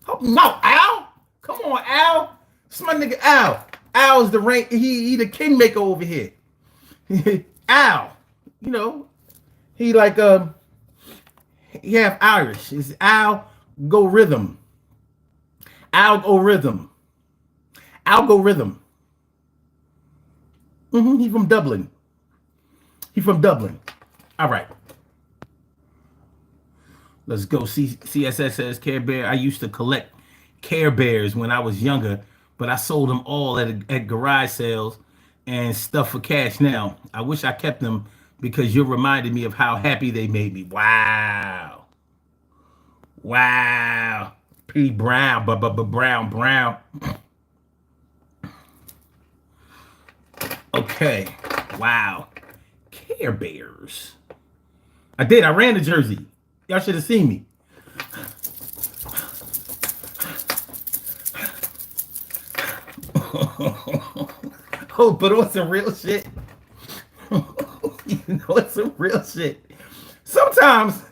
Help him out, Al. Come on, Al. This is my nigga Al. Al's the rank. He the kingmaker over here. Al. You know, he like he have Irish. It's algorithm. Algorithm. Algorithm. He from Dublin. All right. Let's go. CSS says, Care Bear. I used to collect Care Bears when I was younger, but I sold them all at garage sales and stuff for cash now. I wish I kept them because you reminded me of how happy they made me. Wow. P. Brown. Brown. Okay. Wow. Care Bears. I ran to Jersey. Y'all should have seen me. Oh, but on some real shit. It's some real shit. Sometimes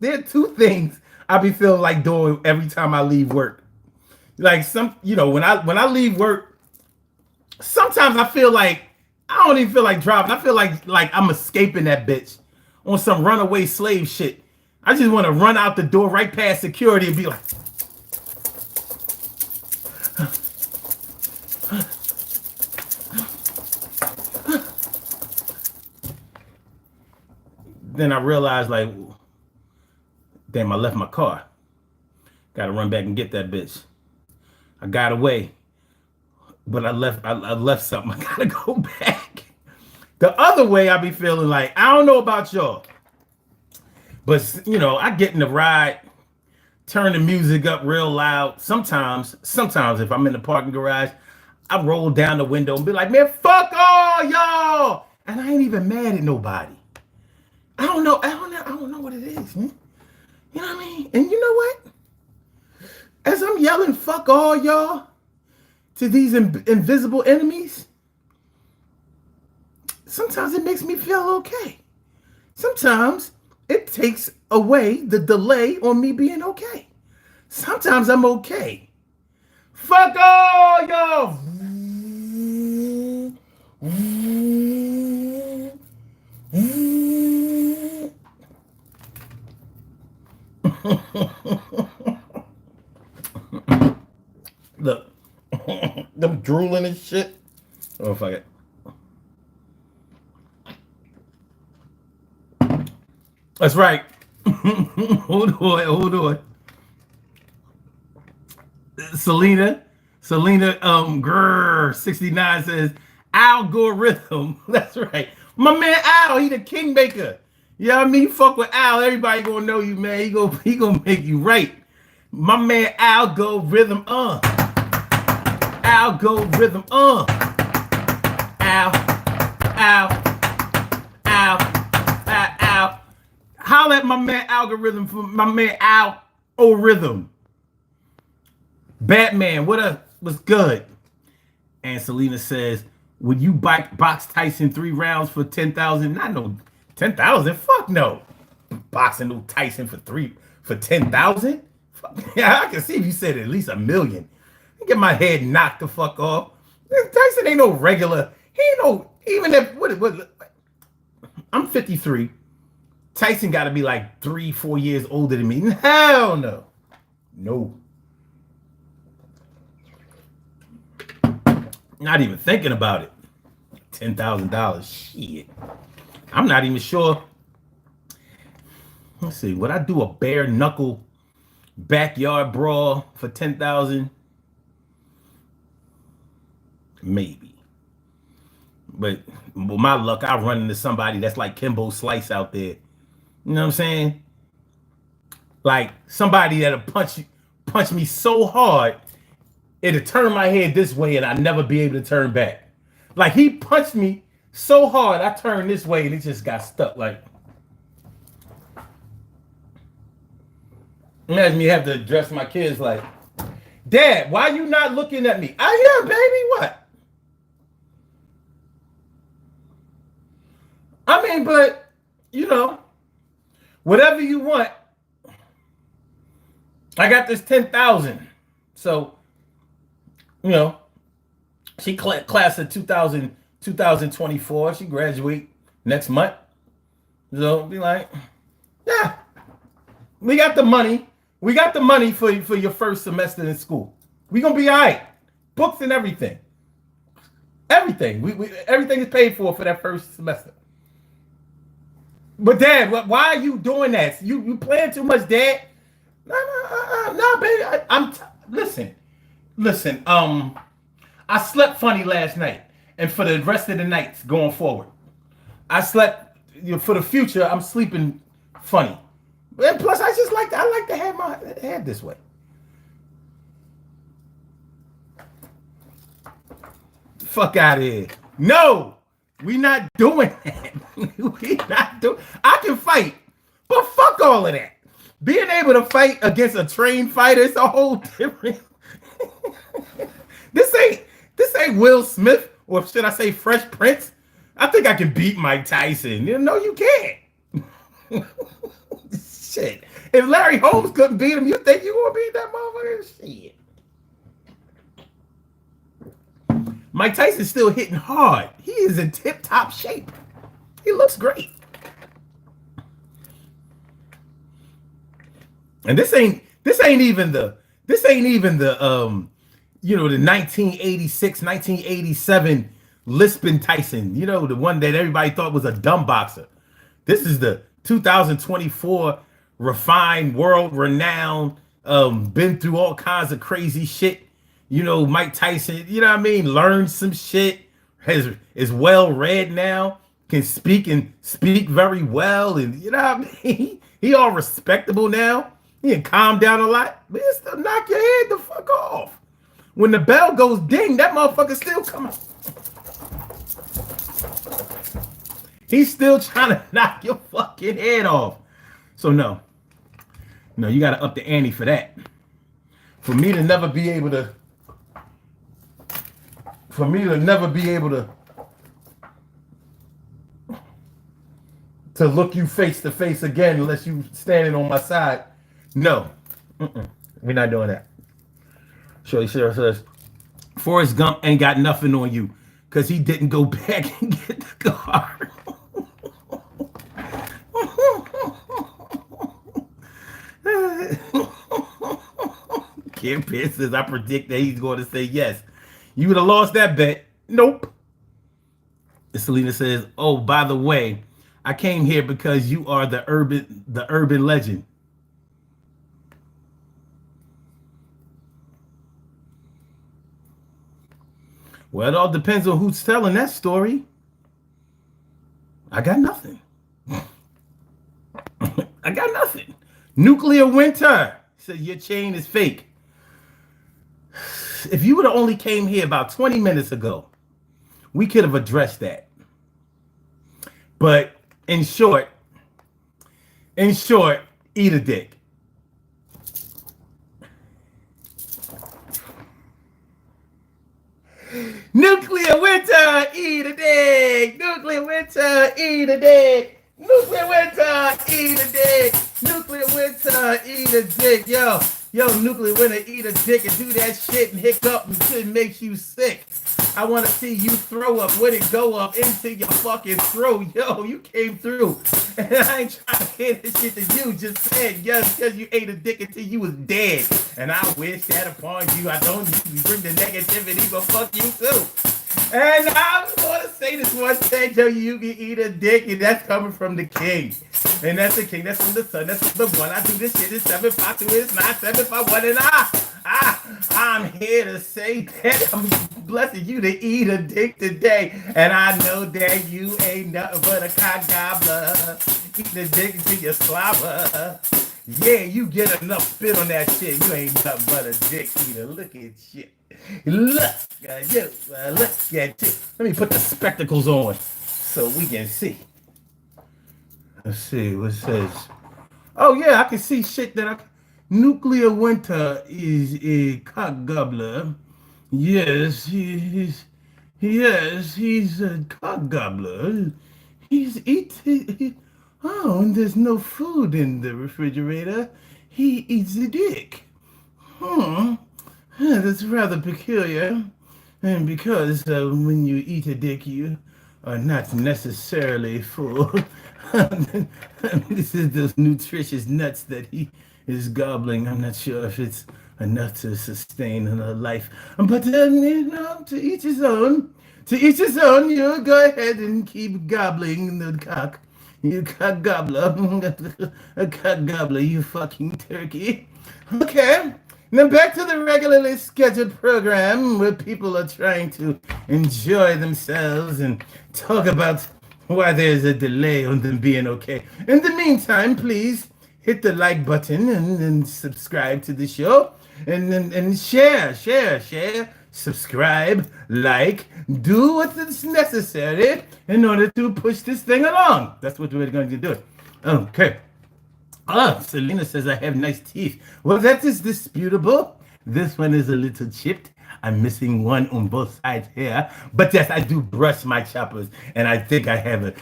there are 2 things I be feeling like doing every time I leave work. Like when I leave work, sometimes I feel like I don't even feel like driving. I feel like I'm escaping that bitch on some runaway slave shit. I just want to run out the door right past security and be like, then I realized, like, damn, I left my car. Got to run back and get that bitch. I got away, but I left something. I gotta go back. The other way I be feeling like, I don't know about y'all, but I get in the ride, turn the music up real loud. Sometimes if I'm in the parking garage, I roll down the window and be like, man, fuck all y'all. And I ain't even mad at nobody. I don't know what it is, man. You know what I mean? And you know what? as I'm yelling, fuck all y'all, to these invisible enemies, sometimes it makes me feel okay. Sometimes it takes away the delay on me being okay. Sometimes I'm okay. Fuck all y'all. Look, them drooling and shit. Oh, fuck it. That's right. Hold on. Selena, 69 says, algorithm. That's right. My man Al, he the kingmaker. You know what I mean? Fuck with Al, everybody gonna know you, man. He gonna make you right. My man algorithm, algorithm, Al. Holla at my man algorithm for my man Al O Rhythm. Batman, what's good? And Selena says, would you box Tyson 3 rounds for 10,000? Not no 10,000. Fuck no. Boxing no Tyson for 10,000? Yeah, I can see if you said at least $1 million. Get my head knocked the fuck off. Tyson ain't no regular. He ain't no, even if what I'm 53. Tyson got to be like 3-4 years older than me. Hell no. No. Not even thinking about it. $10,000. Shit. I'm not even sure. Let's see. Would I do a bare knuckle backyard brawl for 10,000? Maybe. But with my luck, I run into somebody that's like Kimbo Slice out there. You know what I'm saying? Like somebody that'll punch me so hard, it'll turn my head this way and I'll never be able to turn back. Like he punched me so hard, I turned this way and it just got stuck. Like, imagine me have to address my kids like, Dad, why you not looking at me? I am, baby, what? I mean, but, you know, whatever you want, I got this 10,000. So, you know, she class of 2024. She graduate next month. So be like, yeah, we got the money. We got the money for your first semester in school. We gonna be all right. Books and everything. Everything. We everything is paid for that first semester. But Dad, why are you doing that? You playing too much, Dad? No, baby. Listen. I slept funny last night, and for the rest of the nights going forward, I slept. For the future, I'm sleeping funny. And plus, I like to have my head this way. Fuck out of here. No. We not doing that. We not doing. I can fight, but fuck all of that. Being able to fight against a trained fighter is a whole different. This ain't Will Smith, or should I say Fresh Prince? I think I can beat Mike Tyson. No, you can't. Shit. If Larry Holmes couldn't beat him, you think you gonna beat that motherfucker? Shit. Mike Tyson's still hitting hard. He is in tip-top shape. He looks great. And this ain't even the the 1986, 1987 lisping Tyson, the one that everybody thought was a dumb boxer. This is the 2024 refined, world-renowned, been through all kinds of crazy shit. Mike Tyson, learned some shit, is well read now, can speak very well, and he all respectable now. He can calm down a lot, but it still knock your head the fuck off. When the bell goes ding, that motherfucker still coming. He's still trying to knock your fucking head off. So no, you got to up the ante for that. For me to never be able to look you face to face again unless you standing on my side. No. We're not doing that. Shorty Sarah says, Forrest Gump ain't got nothing on you because he didn't go back and get the car. Campaign says, I predict that he's going to say yes. You would have lost that bet. Nope. And Selena says, oh, by the way, I came here because you are the urban legend. Well, it all depends on who's telling that story. I got nothing. I got nothing. Nuclear Winter says your chain is fake. If you would have only came here about 20 minutes ago, we could have addressed that. But in short, eat a dick. Nuclear Winter, eat a dick. Nuclear Winter, eat a dick. Nuclear Winter, eat a dick. Nuclear Winter, eat a dick. Yo, Nuclear Winter, eat a dick and do that shit and hiccup until it makes you sick. I want to see you throw up. When it go up into your fucking throat. Yo, you came through. And I ain't trying to hear this shit that you just said. Yes, because you ate a dick until you was dead. And I wish that upon you. I don't usually bring the negativity, but fuck you too. And I'm going to say this one thing, yo, you can eat a dick, and that's coming from the king. And that's the king, that's from the son, that's from the one. I do this shit in 752, it's 9751, and I'm here to say that I'm blessing you to eat a dick today. And I know that you ain't nothing but a cock gobbler. Eat the dick until you slobber. Yeah, you get enough spit on that shit. You ain't nothing but a dick eater. Look at shit. Look at you. Look at you. Let me put the spectacles on so we can see. Let's see what it says. Oh yeah, I can see shit that Nuclear Winter is a cock gobbler. Yes, he's a cock gobbler. He's eating. Oh, and there's no food in the refrigerator. He eats a dick. That's rather peculiar. And because when you eat a dick, you are not necessarily full. This is those nutritious nuts that he is gobbling. I'm not sure if it's enough to sustain a life. But, to each his own. To each his own. You go ahead and keep gobbling the cock. You cock gobbler. A cock gobbler, you fucking turkey. Okay. Now back to the regularly scheduled program where people are trying to enjoy themselves and talk about why there's a delay on them being okay. In the meantime, please hit the like button and subscribe to the show and share, subscribe, like, do what is necessary in order to push this thing along. That's what we're going to do. Okay. Oh, Selena says I have nice teeth. Well, that is disputable. This one is a little chipped. I'm missing one on both sides here. But yes, I do brush my choppers, and I think I have a.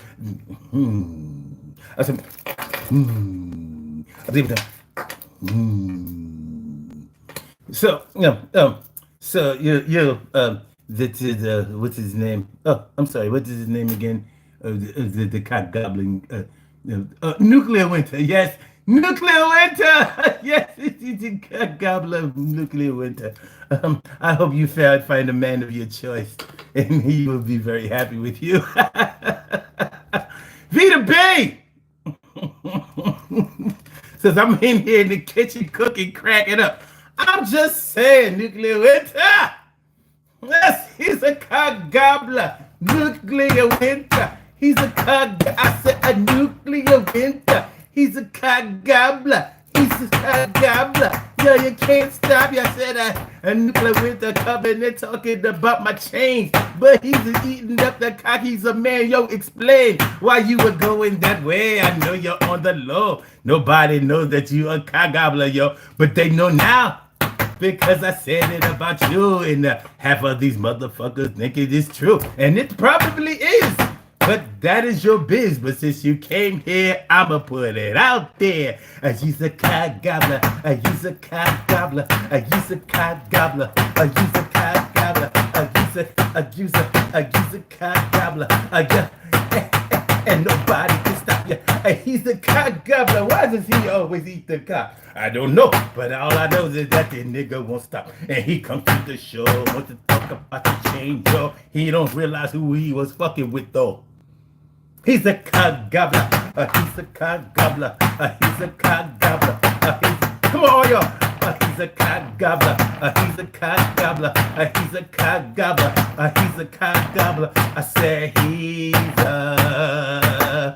So that is what's his name? Oh, I'm sorry. What is his name again? The cock gobbling. Nuclear Winter. Yes. Nuclear Winter! Yes, it's a gobbler of Nuclear Winter. I hope you find a man of your choice, and he will be very happy with you. Vita B! Says, I'm in here in the kitchen cooking, cracking up. I'm just saying, Nuclear Winter! Yes, he's a cock gobbler. Nuclear Winter. He's a cock. I said a Nuclear Winter. He's a cock gobbler. He's a cock gobbler. Yo, you can't stop. I said a Nuclear Winter coming and talking about my chains. But he's eating up the cock. He's a man. Yo, explain why you were going that way. I know you're on the low. Nobody knows that you a cock gobbler, yo. But they know now. because I said it about you, and half of these motherfuckers think it is true, and it probably is. But that is your biz. But since you came here, I'ma put it out there. She's a cock gobbler. He's a cock gobbler. He's a cock gobbler. He's a cock gobbler. He's a cock gobbler. And nobody can stop you. He's a cock gobbler. Why does he always eat the cock? I don't know, but all I know is that the nigga won't stop. And he comes to the show, wants to talk about the change, yo. He don't realize who he was fucking with, though. He's a cock gobbler. He's a cock gobbler. He's a cock gobbler. Come on, all y'all. He's a cock gobbler. He's a cock gobbler. He's a cock gobbler. He's a cock gobbler. I said he's a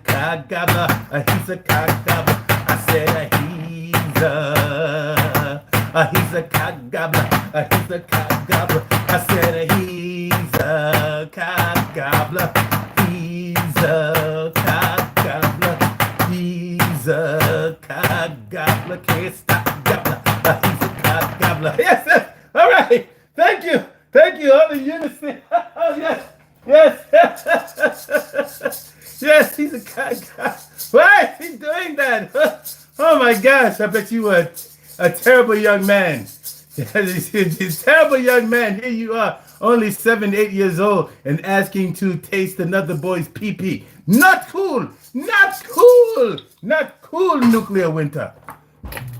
cock gobbler. He's a cock gobbler. I said he's a cock gobbler. He's a cock gobbler. I said he's a cock gobbler. He's a cock gobbler. He's a cock gobbler. Can't stop gobbler. He's a cock gobbler. Yes, yes. All right. Thank you. Thank you. All in unison. Oh, yes. Yes. Yes, he's a cock gobbler. Why is he doing that? Oh, my gosh. I bet you were a terrible young man. Terrible young man. Here you are, only 7, 8 years old, and asking to taste another boy's pee-pee. Not cool. Not cool. Not cool, nuclear winter.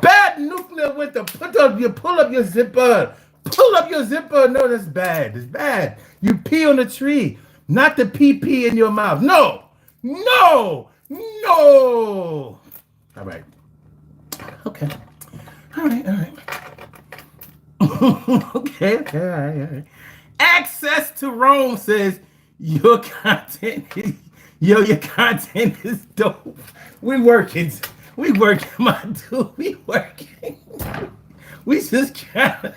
Bad nuclear winter. Pull up your zipper. Pull up your zipper. No, that's bad. It's bad. You pee on a tree, not the pee-pee in your mouth. No. No. No. All right. Okay. All right. Okay, all right. Access to Rome says your content is dope. We working, my dude. We working. We just trying.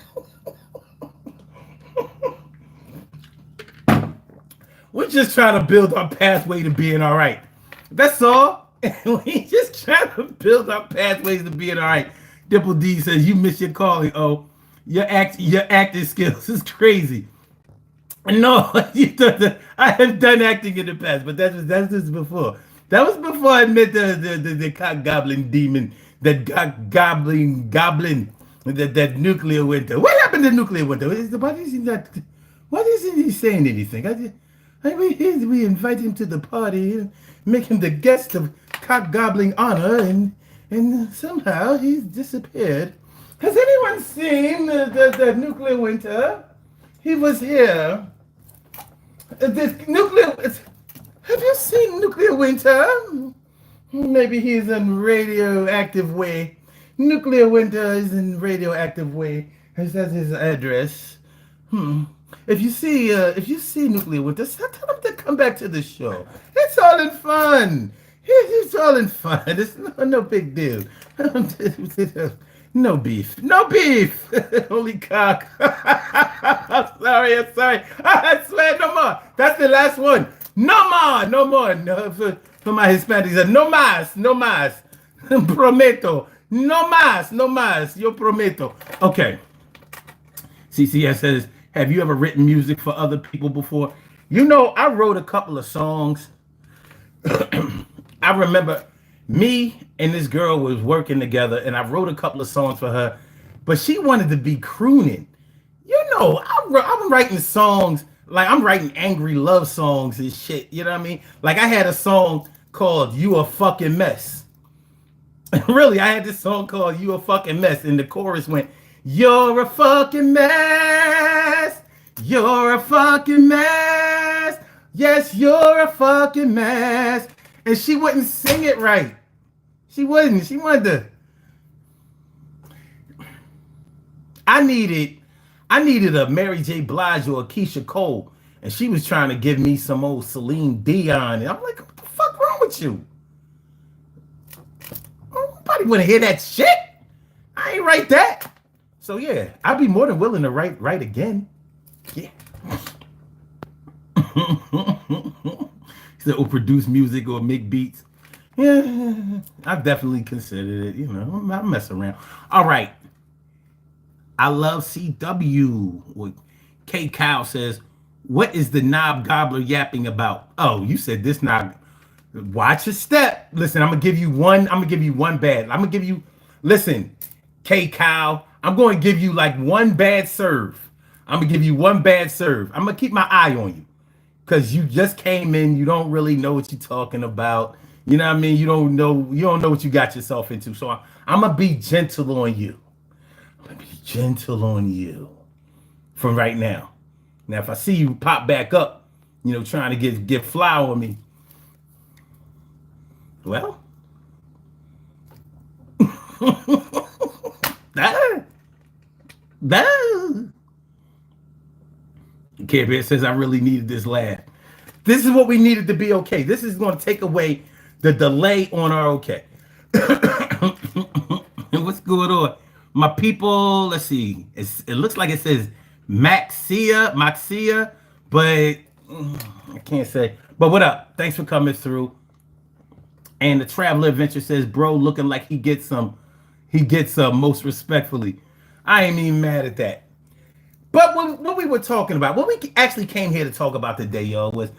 We're just trying to build our pathway to being all right. That's all. We just trying to build our pathways to being all right. Dipple D says you miss your calling. Oh, your acting skills is crazy. No, I have done acting in the past, but that's just before. That was before I met the cock goblin demon, that goblin, that nuclear winter. What happened to nuclear winter? Why isn't he saying anything? We invite him to the party, make him the guest of cock gobbling honor, and somehow he's disappeared. Has anyone seen the nuclear winter? He was here. Have you seen nuclear winter? Maybe he's in radioactive way. Nuclear winter is in radioactive way. That's his address. If you see nuclear winter, tell him to come back to the show. It's all in fun. It's all in fun. It's no big deal. No beef. Holy cock. I'm sorry. I swear no more. That's the last one. No more. No, for my Hispanics, no más. Prometo. No más. Yo prometo. Okay. CCS says, have you ever written music for other people before? You know, I wrote a couple of songs. I remember me and this girl was working together, and I wrote a couple of songs for her, but she wanted to be crooning. You know, I'm writing songs, like I'm writing angry love songs and shit, you know what I mean? Like I had a song called You a Fucking Mess. Really, I had this song called You a Fucking Mess, and the chorus went, you're a fucking mess. You're a fucking mess. Yes, you're a fucking mess. And she wouldn't sing it right. She wouldn't. She wanted to. I needed a Mary J. Blige or a Keisha Cole, and she was trying to give me some old Celine Dion. And I'm like, what the fuck wrong with you? Nobody want to hear that shit. I ain't write that. So yeah, I'd be more than willing to write again. Yeah. Or produce music or make beats. Yeah, I've definitely considered it. You know, I mess around. All right. I love CW. K Cow says, what is the knob gobbler yapping about? Oh, you said this knob. Watch your step. Listen, I'm gonna give you one. I'm gonna give you one bad. I'm gonna give you. Listen, K Cow. I'm going to give you like one bad serve. I'm gonna give you one bad serve. I'm gonna keep my eye on you because you just came in. You don't really know what you're talking about. You know what I mean? You don't know. You don't know what you got yourself into. So I'm gonna be gentle on you. I'm gonna be gentle on you from right now. Now, if I see you pop back up, trying to get flour on me, well, that. Care Bear says I really needed this laugh. This is what we needed to be okay. This is going to take away the delay on our okay. What's going on? My people, let's see. It looks like it says Maxia, but I can't say. But what up? Thanks for coming through. And the Traveler Adventure says, bro, looking like he gets most respectfully. I ain't even mad at that. But what we were talking about, what we actually came here to talk about today, y'all, was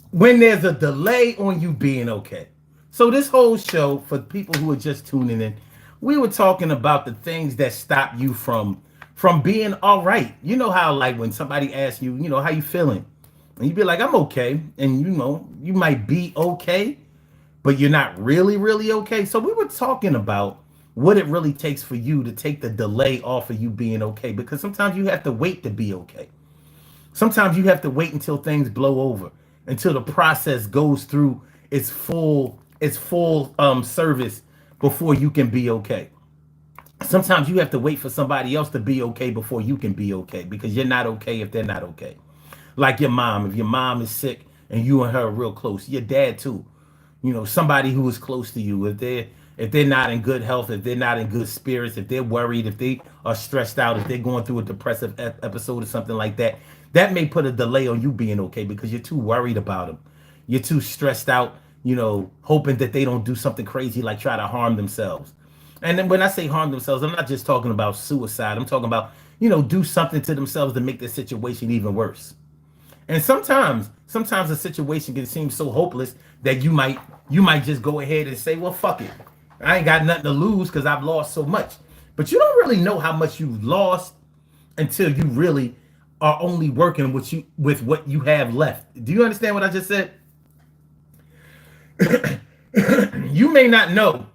when there's a delay on you being okay. So this whole show, for people who are just tuning in, we were talking about the things that stop you from being all right. You know how, like, when somebody asks you, how you feeling? And you be like, I'm okay. And, you might be okay, but you're not really, really okay. So we were talking about what it really takes for you to take the delay off of you being okay, because sometimes you have to wait to be okay. Sometimes you have to wait until things blow over, until the process goes through its full service before you can be okay. Sometimes you have to wait for somebody else to be okay before you can be okay, because you're not okay if they're not okay. Like your mom, if your mom is sick and you and her are real close, your dad too. Somebody who is close to you, if they're not in good health, if they're not in good spirits, if they're worried, if they are stressed out, if they're going through a depressive episode or something like that, that may put a delay on you being okay because you're too worried about them. You're too stressed out, hoping that they don't do something crazy like try to harm themselves. And then when I say harm themselves, I'm not just talking about suicide. I'm talking about, do something to themselves to make the situation even worse. And sometimes a situation can seem so hopeless that you might just go ahead and say, well, fuck it. I ain't got nothing to lose because I've lost so much. But you don't really know how much you've lost until you really are only working with what you have left. Do you understand what I just said? You may not know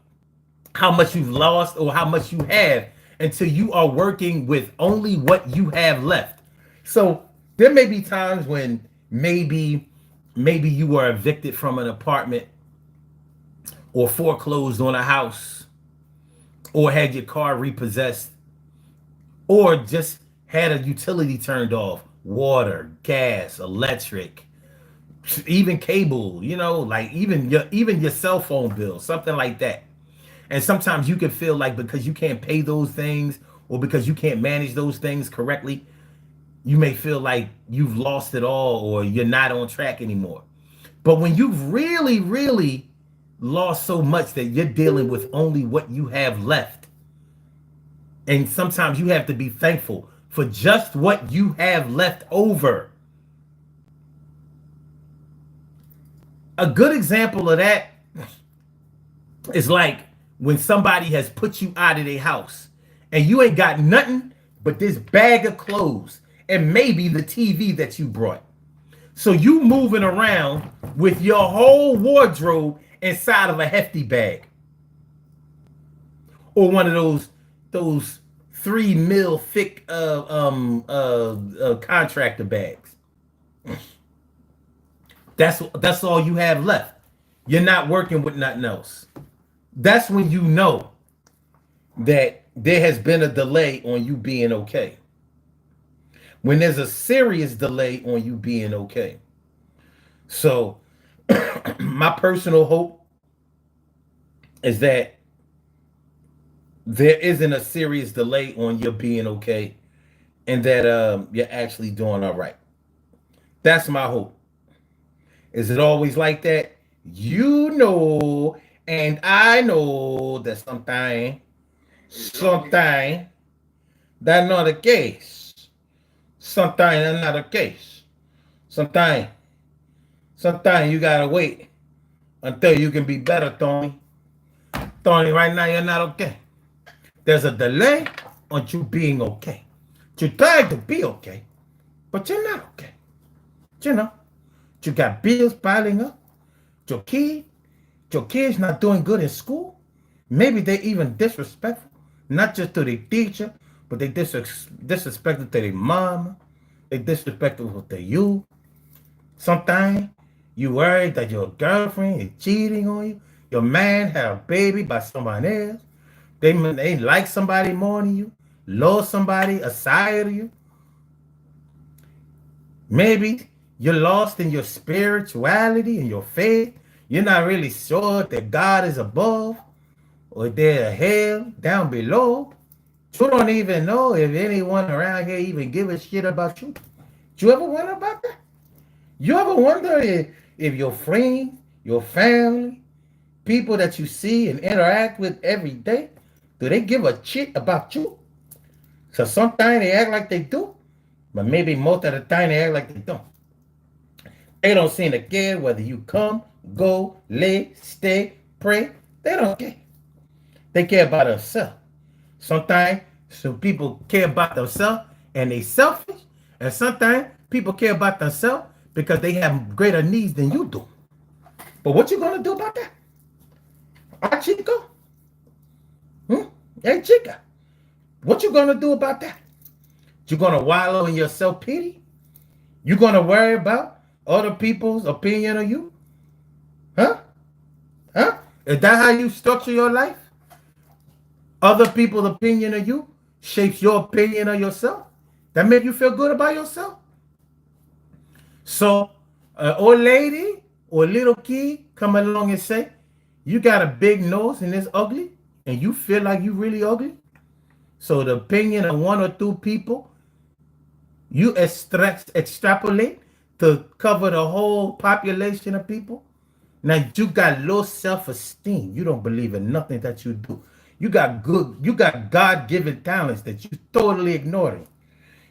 how much you've lost or how much you have until you are working with only what you have left. So there may be times when maybe you were evicted from an apartment or foreclosed on a house or had your car repossessed or just had a utility turned off, water, gas, electric, even cable, like even your cell phone bill, something like that. And sometimes you can feel like because you can't pay those things or because you can't manage those things correctly, you may feel like you've lost it all or you're not on track anymore. But when you've really, really lost so much that you're dealing with only what you have left, and sometimes you have to be thankful for just what you have left over. A good example of that is like when somebody has put you out of their house and you ain't got nothing but this bag of clothes and maybe the TV that you brought. So you moving around with your whole wardrobe inside of a hefty bag. Or one of those 3 mil thick contractor bags. That's all you have left. You're not working with nothing else. That's when you know that there has been a delay on you being okay. When there's a serious delay on you being okay. So my personal hope is that there isn't a serious delay on your being okay and that you're actually doing all right. That's my hope. Is it always like that? And I know that something That's not the case. Sometimes that's not the case. Sometimes, sometimes you gotta wait until you can be better, Tony. Tony, right now you're not okay. There's a delay on you being okay. You try to be okay, but you're not okay. You know, you got bills piling up. Your kid, your kid's not doing good in school. Maybe they even disrespectful, not just to their teacher, but they disrespectful to their mom. They disrespectful to you. Sometimes you worry that your girlfriend is cheating on you. Your man had a baby by somebody else. They like somebody more than you, love somebody aside of you. Maybe you're lost in your spirituality and your faith. You're not really sure that God is above or there's a hell down below. You don't even know if anyone around here even give a shit about you. Do you ever wonder about that? You ever wonder if your friends, your family, people that you see and interact with every day, do they give a shit about you? So sometimes they act like they do, but maybe most of the time they act like they don't. They don't seem to care whether you come, go, lay, stay, pray. They don't care. They care about themselves. Sometimes some people care about themselves and they selfish, and sometimes people care about themselves because they have greater needs than you do. But what you gonna do about that? Ah, chico? Hey, chica. What you gonna do about that? You gonna wallow in your self-pity? You gonna worry about other people's opinion of you? Huh? Huh? Is that how you structure your life? Other people's opinion of you shapes your opinion of yourself? That make you feel good about yourself? So, an old lady or a little kid come along and say, you got a big nose and it's ugly, and you feel like you really ugly? So the opinion of one or two people, you extrapolate to cover the whole population of people? Now you got low self-esteem. You don't believe in nothing that you do. You got God-given talents that you totally ignoring.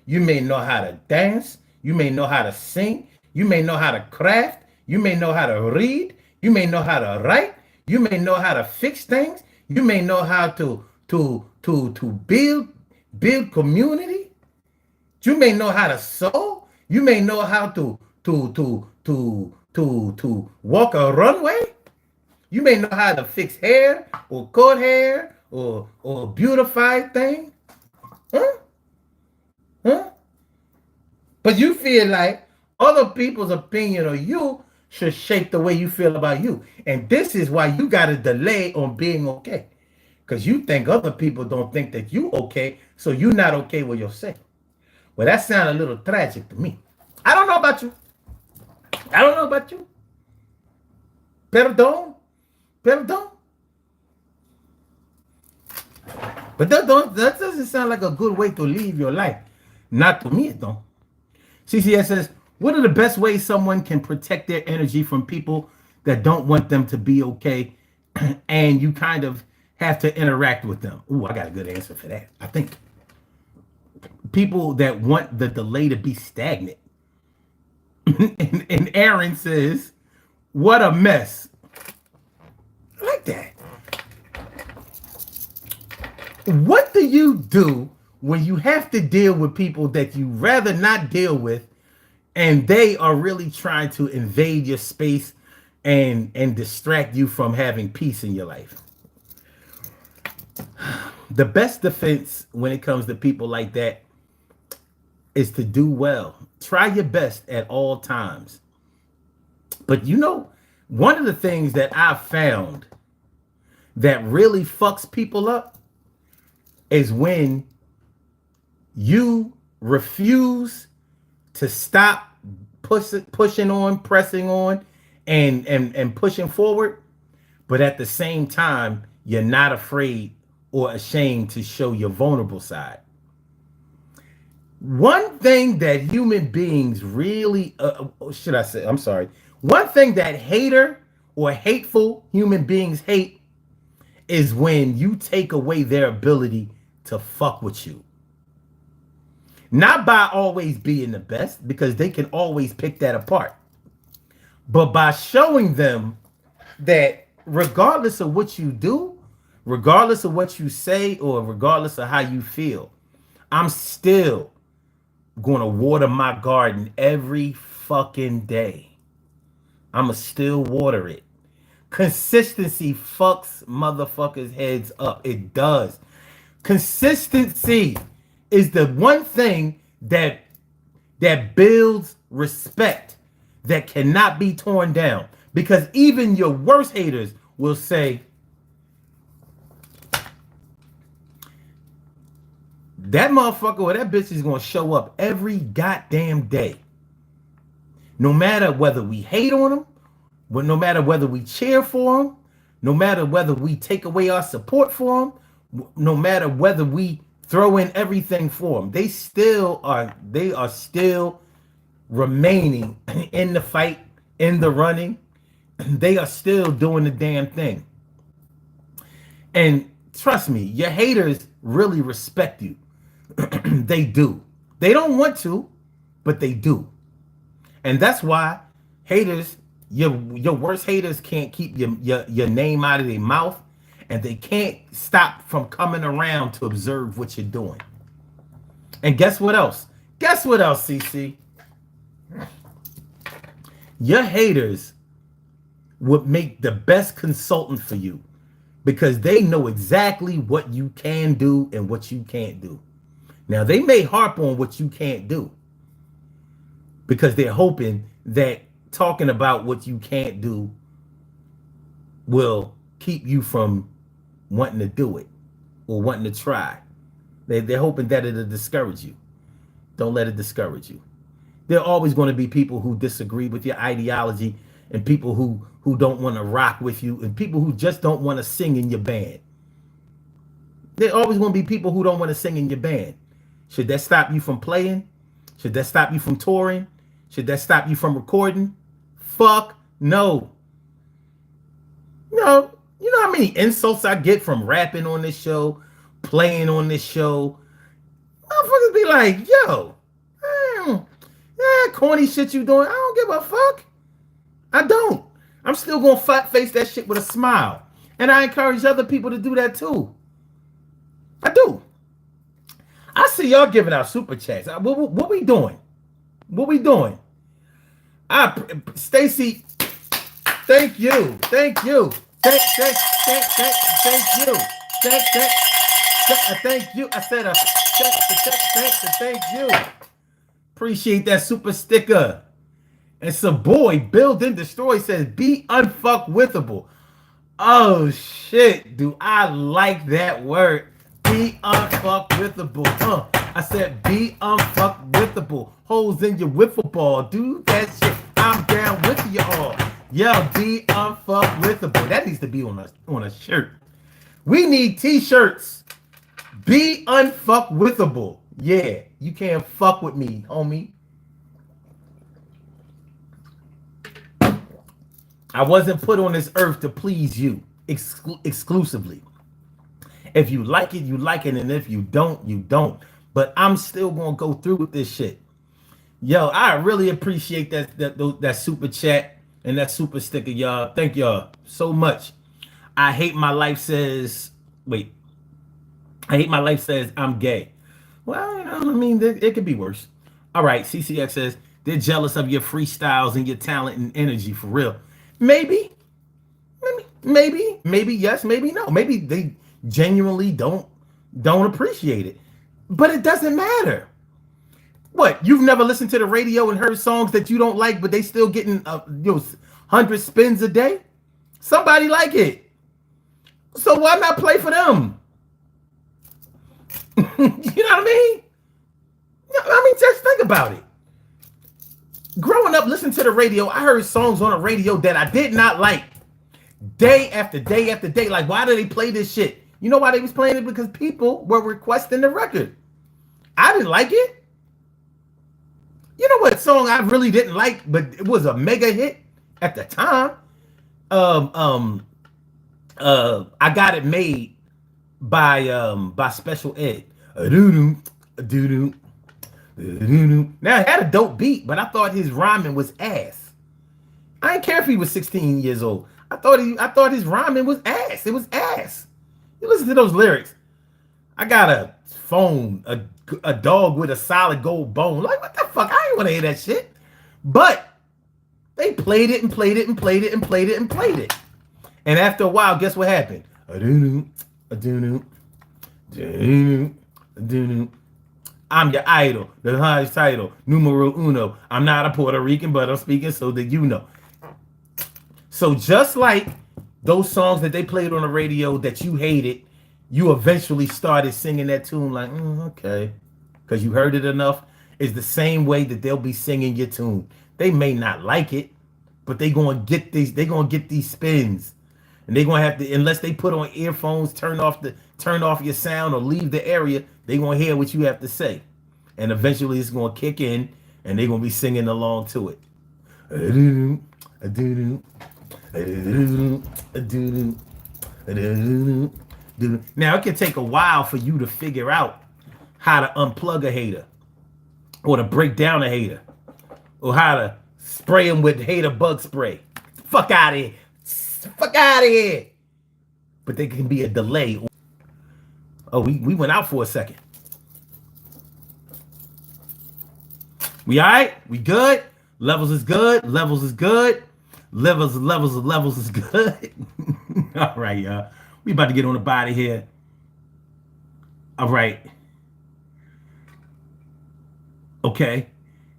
You may know how to dance. You may know how to sing. You may know how to craft. You may know how to read. You may know how to write. You may know how to fix things. You may know how to build community. You may know how to sew. You may know how to walk a runway. You may know how to fix hair or cut hair or beautify things. Huh? Huh? But you feel like other people's opinion of you should shape the way you feel about you. And this is why you got a delay on being okay. Because you think other people don't think that you okay, so you're not okay with yourself. Well, that sounds a little tragic to me. I don't know about you. I don't know about you. Perdón. Perdón. But that doesn't sound like a good way to live your life. Not to me, it don't. CCS says, what are the best ways someone can protect their energy from people that don't want them to be okay, and you kind of have to interact with them? Ooh, I got a good answer for that. I think people that want the delay to be stagnant. and Aaron says, what a mess. I like that. What do you do when you have to deal with people that you rather not deal with, and they are really trying to invade your space and distract you from having peace in your life? The best defense when it comes to people like that is to do well. Try your best at all times. But you know, one of the things that I've found that really fucks people up is when you refuse to stop pushing on, pressing on, and pushing forward, but at the same time, you're not afraid or ashamed to show your vulnerable side. One thing that human beings really, one thing that hater or hateful human beings hate is when you take away their ability to fuck with you. Not by always being the best, because they can always pick that apart, but by showing them that regardless of what you do, regardless of what you say, or regardless of how you feel, I'm still going to water my garden every fucking day. I'm going to still water it. Consistency fucks motherfuckers' heads up. It does. Consistency is the one thing that builds respect, that cannot be torn down. Because even your worst haters will say, that motherfucker or that bitch is going to show up every goddamn day. No matter whether we hate on them, no matter whether we cheer for them, no matter whether we take away our support for them, no matter whether we throw in everything for them, they are still remaining in the fight, in the running. They are still doing the damn thing. And trust me, your haters really respect you. They do. They don't want to, but they do. And that's why haters, your worst haters can't keep your name out of their mouth, and they can't stop from coming around to observe what you're doing. And guess what else? Guess what else, CC? Your haters would make the best consultant for you, because they know exactly what you can do and what you can't do. Now, they may harp on what you can't do because they're hoping that talking about what you can't do will keep you from wanting to do it or wanting to try. They're hoping that it'll discourage you. Don't let it discourage you. There are always going to be people who disagree with your ideology, and people who don't want to rock with you, and people who just don't want to sing in your band. There are always going to be people who don't want to sing in your band. Should that stop you from playing? Should that stop you from touring? Should that stop you from recording? Fuck no. No. You know how many insults I get from rapping on this show, playing on this show? Motherfuckers be like, yo, corny shit you doing. I don't give a fuck. I don't. I'm still going to flat face that shit with a smile. And I encourage other people to do that too. I do. I see y'all giving out super chats. What we doing? What we doing? Stacy, thank you. Thank you. Thank you. Thank you. I said thank you. Appreciate that super sticker. And some boy, Build and Destroy says, be unfuckwithable. Oh shit, do I like that word. Be unfuckwithable. I said be unfuckwithable. Holes in your wiffle ball. Do that shit. I'm down with y'all. Yeah, be unfuckwithable. That needs to be on a shirt. We need t-shirts. Be unfuckwithable. Yeah, you can't fuck with me, homie. I wasn't put on this earth to please you exclusively. If you like it, you like it. And if you don't, you don't. But I'm still going to go through with this shit. Yo, I really appreciate that super chat and that super sticker, y'all. Thank y'all so much. I hate my life says, I'm gay. Well, you know, I mean, it could be worse. All right, CCX says, they're jealous of your freestyles and your talent and energy, for real. Maybe yes, maybe no. Maybe they genuinely don't appreciate it. But it doesn't matter. What, you've never listened to the radio and heard songs that you don't like, but they still getting 100 spins a day? Somebody like it. So why not play for them? You know what I mean? I mean, just think about it. Growing up, listening to the radio, I heard songs on the radio that I did not like. Day after day after day. Like, why do they play this shit? You know why they was playing it? Because people were requesting the record. I didn't like it. You know what song I really didn't like, but it was a mega hit at the time? I Got It Made by Special Ed. Doo-doo, doo-doo, Now it had a dope beat, but I thought his rhyming was ass. I didn't care if he was 16 years old. I thought his rhyming was ass. It was ass. You listen to those lyrics. I got a phone, a dog with a solid gold bone. Like, what the fuck? I ain't want to hear that shit. But they played it and played it and played it and played it and played it. And after a while, guess what happened? I'm your idol, the highest title, numero uno. I'm not a Puerto Rican, but I'm speaking so that you know. So just like those songs that they played on the radio that you hated, you eventually started singing that tune like, okay, because you heard it enough. It's the same way that they'll be singing your tune. They may not like it, but they're gonna get these spins. And they're gonna have to, unless they put on earphones, turn off your sound or leave the area, they're gonna hear what you have to say. And eventually it's gonna kick in and they're gonna be singing along to it. Now it can take a while for you to figure out how to unplug a hater, or to break down a hater, or how to spray them with hater bug spray. Fuck out of here. Fuck out of here. But there can be a delay. Oh, we went out for a second. We all right? We good? Levels is good. Levels is good. Levels is good. All right, y'all. We about to get on the body here. All right. Okay.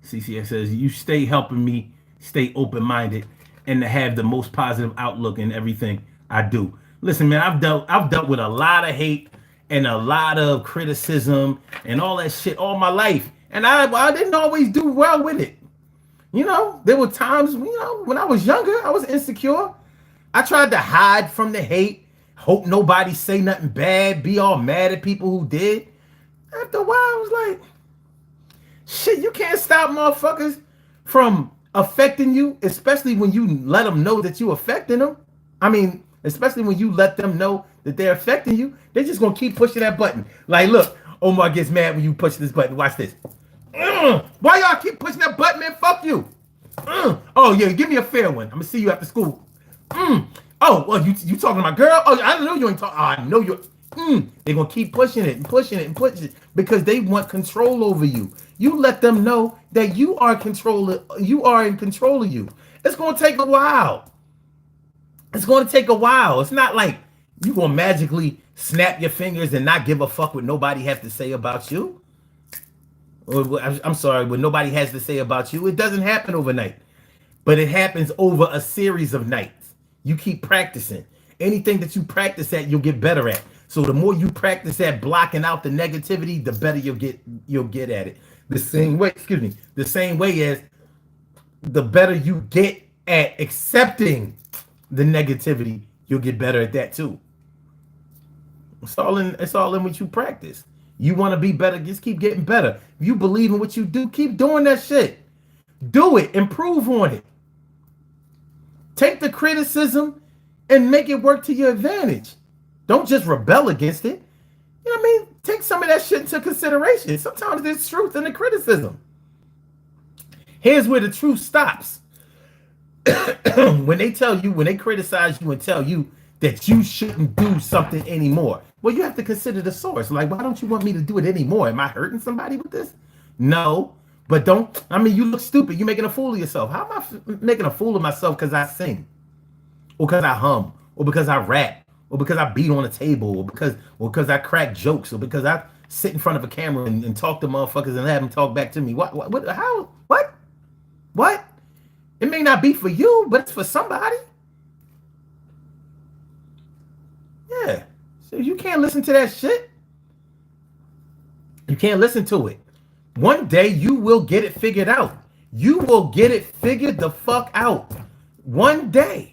CCS says, you stay helping me stay open-minded and to have the most positive outlook in everything I do. Listen, man, I've dealt with a lot of hate and a lot of criticism and all that shit all my life. And I didn't always do well with it. You know, there were times, when I was younger, I was insecure. I tried to hide from the hate, hope nobody say nothing bad, be all mad at people who did. After a while, I was like, shit, you can't stop motherfuckers from affecting you, especially when you let them know that you affecting them. I mean, especially when you let them know that they're affecting you. They're just going to keep pushing that button. Like, look, Omar gets mad when you push this button. Watch this. Why y'all keep pushing that button, man? Fuck you. Oh, yeah, give me a fair one. I'm going to see you after school. Oh, well, you talking to my girl? Oh, I know you ain't talking. I know you're. They're going to keep pushing it and pushing it and pushing it because they want control over you. You let them know that you are in control of you. It's going to take a while. It's going to take a while. It's not like you going to magically snap your fingers and not give a fuck what nobody has to say about you. Or, I'm sorry, what nobody has to say about you. It doesn't happen overnight, but it happens over a series of nights. You keep practicing. Anything that you practice at, you'll get better at. So the more you practice at blocking out the negativity, the better you'll get at it. The same way as the better you get at accepting the negativity, you'll get better at that too. It's all in what you practice. You want to be better, just keep getting better. If you believe in what you do, keep doing that shit. Do it, improve on it. Take the criticism and make it work to your advantage. Don't just rebel against it. You know what I mean? Take some of that shit into consideration. Sometimes there's truth in the criticism. Here's where the truth stops. When they criticize you and tell you that you shouldn't do something anymore, well, you have to consider the source. Like, why don't you want me to do it anymore? Am I hurting somebody with this? No, but you look stupid. You're making a fool of yourself. How am I making a fool of myself because I sing? Or because I hum? Or because I rap? Or because I beat on a table? Or because I crack jokes? Or because I sit in front of a camera and talk to motherfuckers and have them talk back to me? What? How? What? It may not be for you, but it's for somebody. Yeah. So you can't listen to that shit. You can't listen to it. One day you will get it figured out. You will get it figured the fuck out. One day.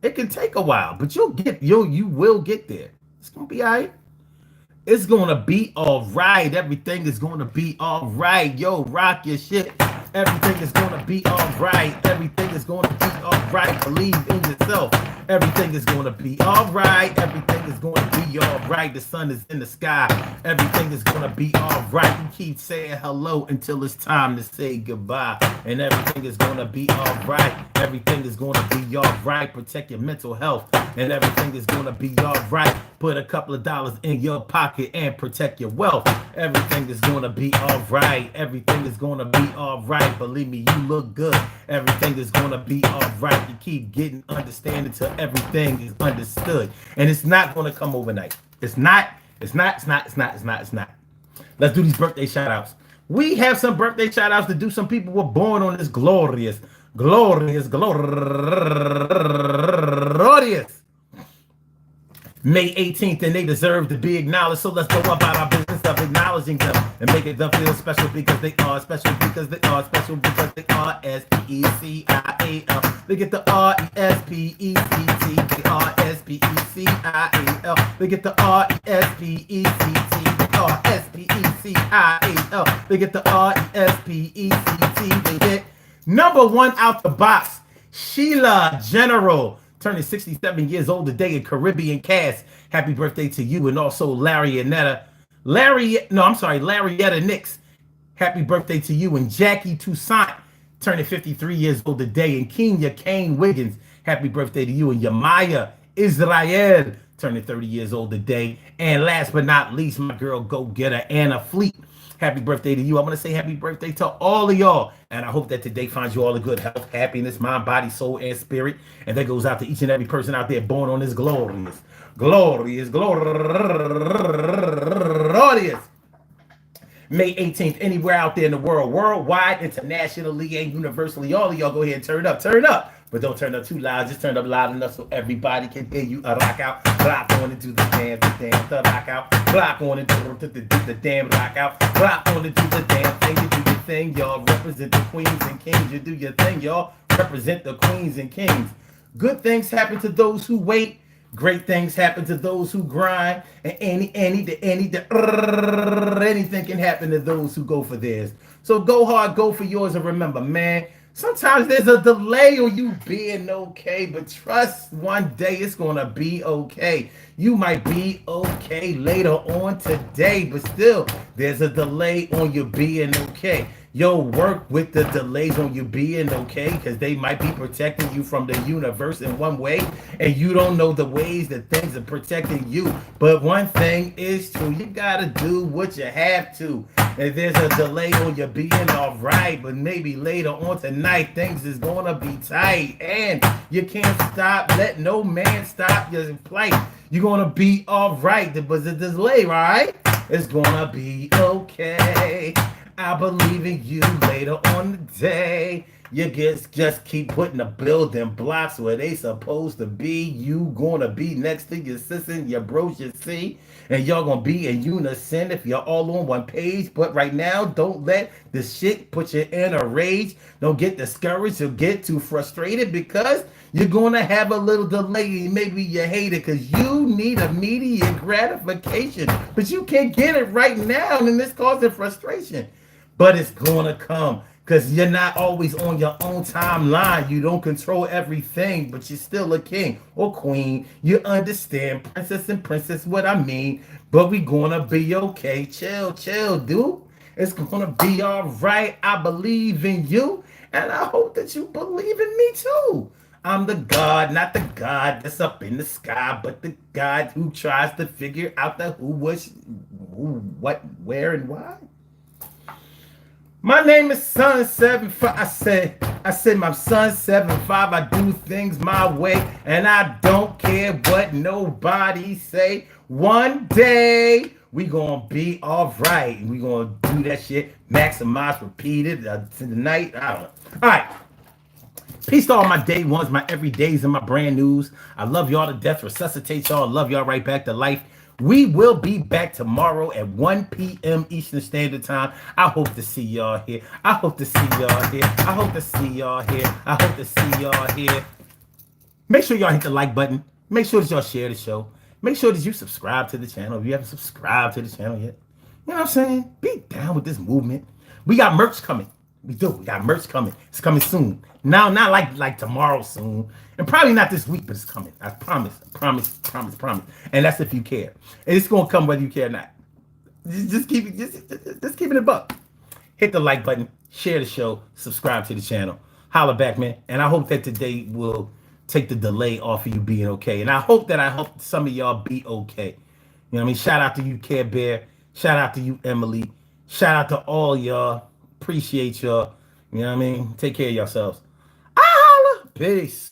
It can take a while, but you will get there. It's gonna be all right. It's gonna be all right. Everything is gonna be all right. Yo, rock your shit. Everything is gonna be all right. Everything is gonna be all right. Believe in yourself. Everything is gonna be all right. Everything is gonna be all right. The sun is in the sky. Everything is gonna be all right. You keep saying hello until it's time to say goodbye. And everything is gonna be all right. Everything is gonna be all right. Protect your mental health. And everything is gonna be all right. Put a couple of dollars in your pocket and protect your wealth. Everything is gonna be all right. Everything is gonna be all right. Believe me, you look good. Everything is gonna be all right. You keep getting understanding till everything is understood. And it's not gonna come overnight. It's not. Let's do these birthday shout outs. We have some birthday shout outs to do. Some people were born on this glorious May 18th, and they deserve to be acknowledged. So let's go about our business of acknowledging them and making them feel special because they are special, because they are special, because they are S-P-E-C-I-A-L. They get the R-E-S-P-E-C-T. They are S-P-E-C-I-A-L. They get the R-E-S-P-E-C-T. They are S-P-E-C-I-A-L. They get the R-E-S-P-E-C-T. They get number one out the box, Sheila General, turning 67 years old today in Caribbean cast. Happy birthday to you. And also Larrietta Nix. Happy birthday to you. And Jackie Toussaint, turning 53 years old today. And Kenya Kane Wiggins, happy birthday to you. And Yamaya Israel, turning 30 years old today. And last but not least, my girl go-getter Anna Fleet. Happy birthday to you. I want to say happy birthday to all of y'all. And I hope that today finds you all a good health, happiness, mind, body, soul, and spirit. And that goes out to each and every person out there born on this glorious May 18th, anywhere out there in the world, worldwide, internationally, and universally. All of y'all go ahead and turn up. But don't turn up too loud. Just turn up loud enough so everybody can hear you. Rock out, rock on into the dance, the rock out, rock on into the damn rock out, rock on into the damn thing. You do your thing, y'all. Represent the queens and kings. You do your thing, y'all. Represent the queens and kings. Good things happen to those who wait. Great things happen to those who grind. And anything can happen to those who go for theirs. So go hard, go for yours, and remember, man, sometimes there's a delay on you being okay, but trust one day it's gonna be okay. You might be okay later on today, but still there's a delay on you being okay. Yo, work with the delays on you being okay, because they might be protecting you from the universe in one way, and you don't know the ways that things are protecting you. But one thing is true, you gotta do what you have to. If there's a delay on you being all right, but maybe later on tonight things is gonna be tight, and you can't stop, let no man stop your plight. You're gonna be all right. There was a delay, right? It's gonna be okay. I believe in you later on the day. You just keep putting the building blocks where they supposed to be. You gonna be next to your sister and your bros, you see, and y'all gonna be in unison if you're all on one page. But right now, don't let the shit put you in a rage. Don't get discouraged or get too frustrated, because you're gonna have a little delay. Maybe you hate it because you need immediate gratification, but you can't get it right now, and it's causing frustration. But it's gonna come, because you're not always on your own timeline. You don't control everything, but you're still a king or queen. You understand, princess, what I mean. But we gonna be okay. Chill, dude. It's gonna be all right. I believe in you, and I hope that you believe in me too. I'm the God, not the God that's up in the sky, but the God who tries to figure out the who, what, where, and why. My name is Son 75. I said my son 75. I do things my way, and I don't care what nobody say. One day we gonna be all right. We gonna do that shit, maximize, repeat it tonight. I don't know. All right. Peace to all my day ones, my everydays, and my brand news. I love y'all to death. Resuscitate y'all. Love y'all right back to life. We will be back tomorrow at 1 p.m. Eastern Standard Time. I hope to see y'all here. I hope to see y'all here. Make sure y'all hit the like button. Make sure that y'all share the show. Make sure that you subscribe to the channel if you haven't subscribed to the channel yet. You know what I'm saying? Be down with this movement. We got merch coming. We do. We got merch coming. It's coming soon. Now, not like tomorrow soon, and probably not this week, but it's coming. I promise. I promise. Promise. Promise. And that's if you care. And it's gonna come whether you care or not. Just keep it. Just keep it a buck. Hit the like button. Share the show. Subscribe to the channel. Holla back, man. And I hope that today will take the delay off of you being okay. And I hope some of y'all be okay. You know what I mean? Shout out to you, Care Bear. Shout out to you, Emily. Shout out to all y'all. Appreciate y'all. You know what I mean? Take care of yourselves. I holla. Peace.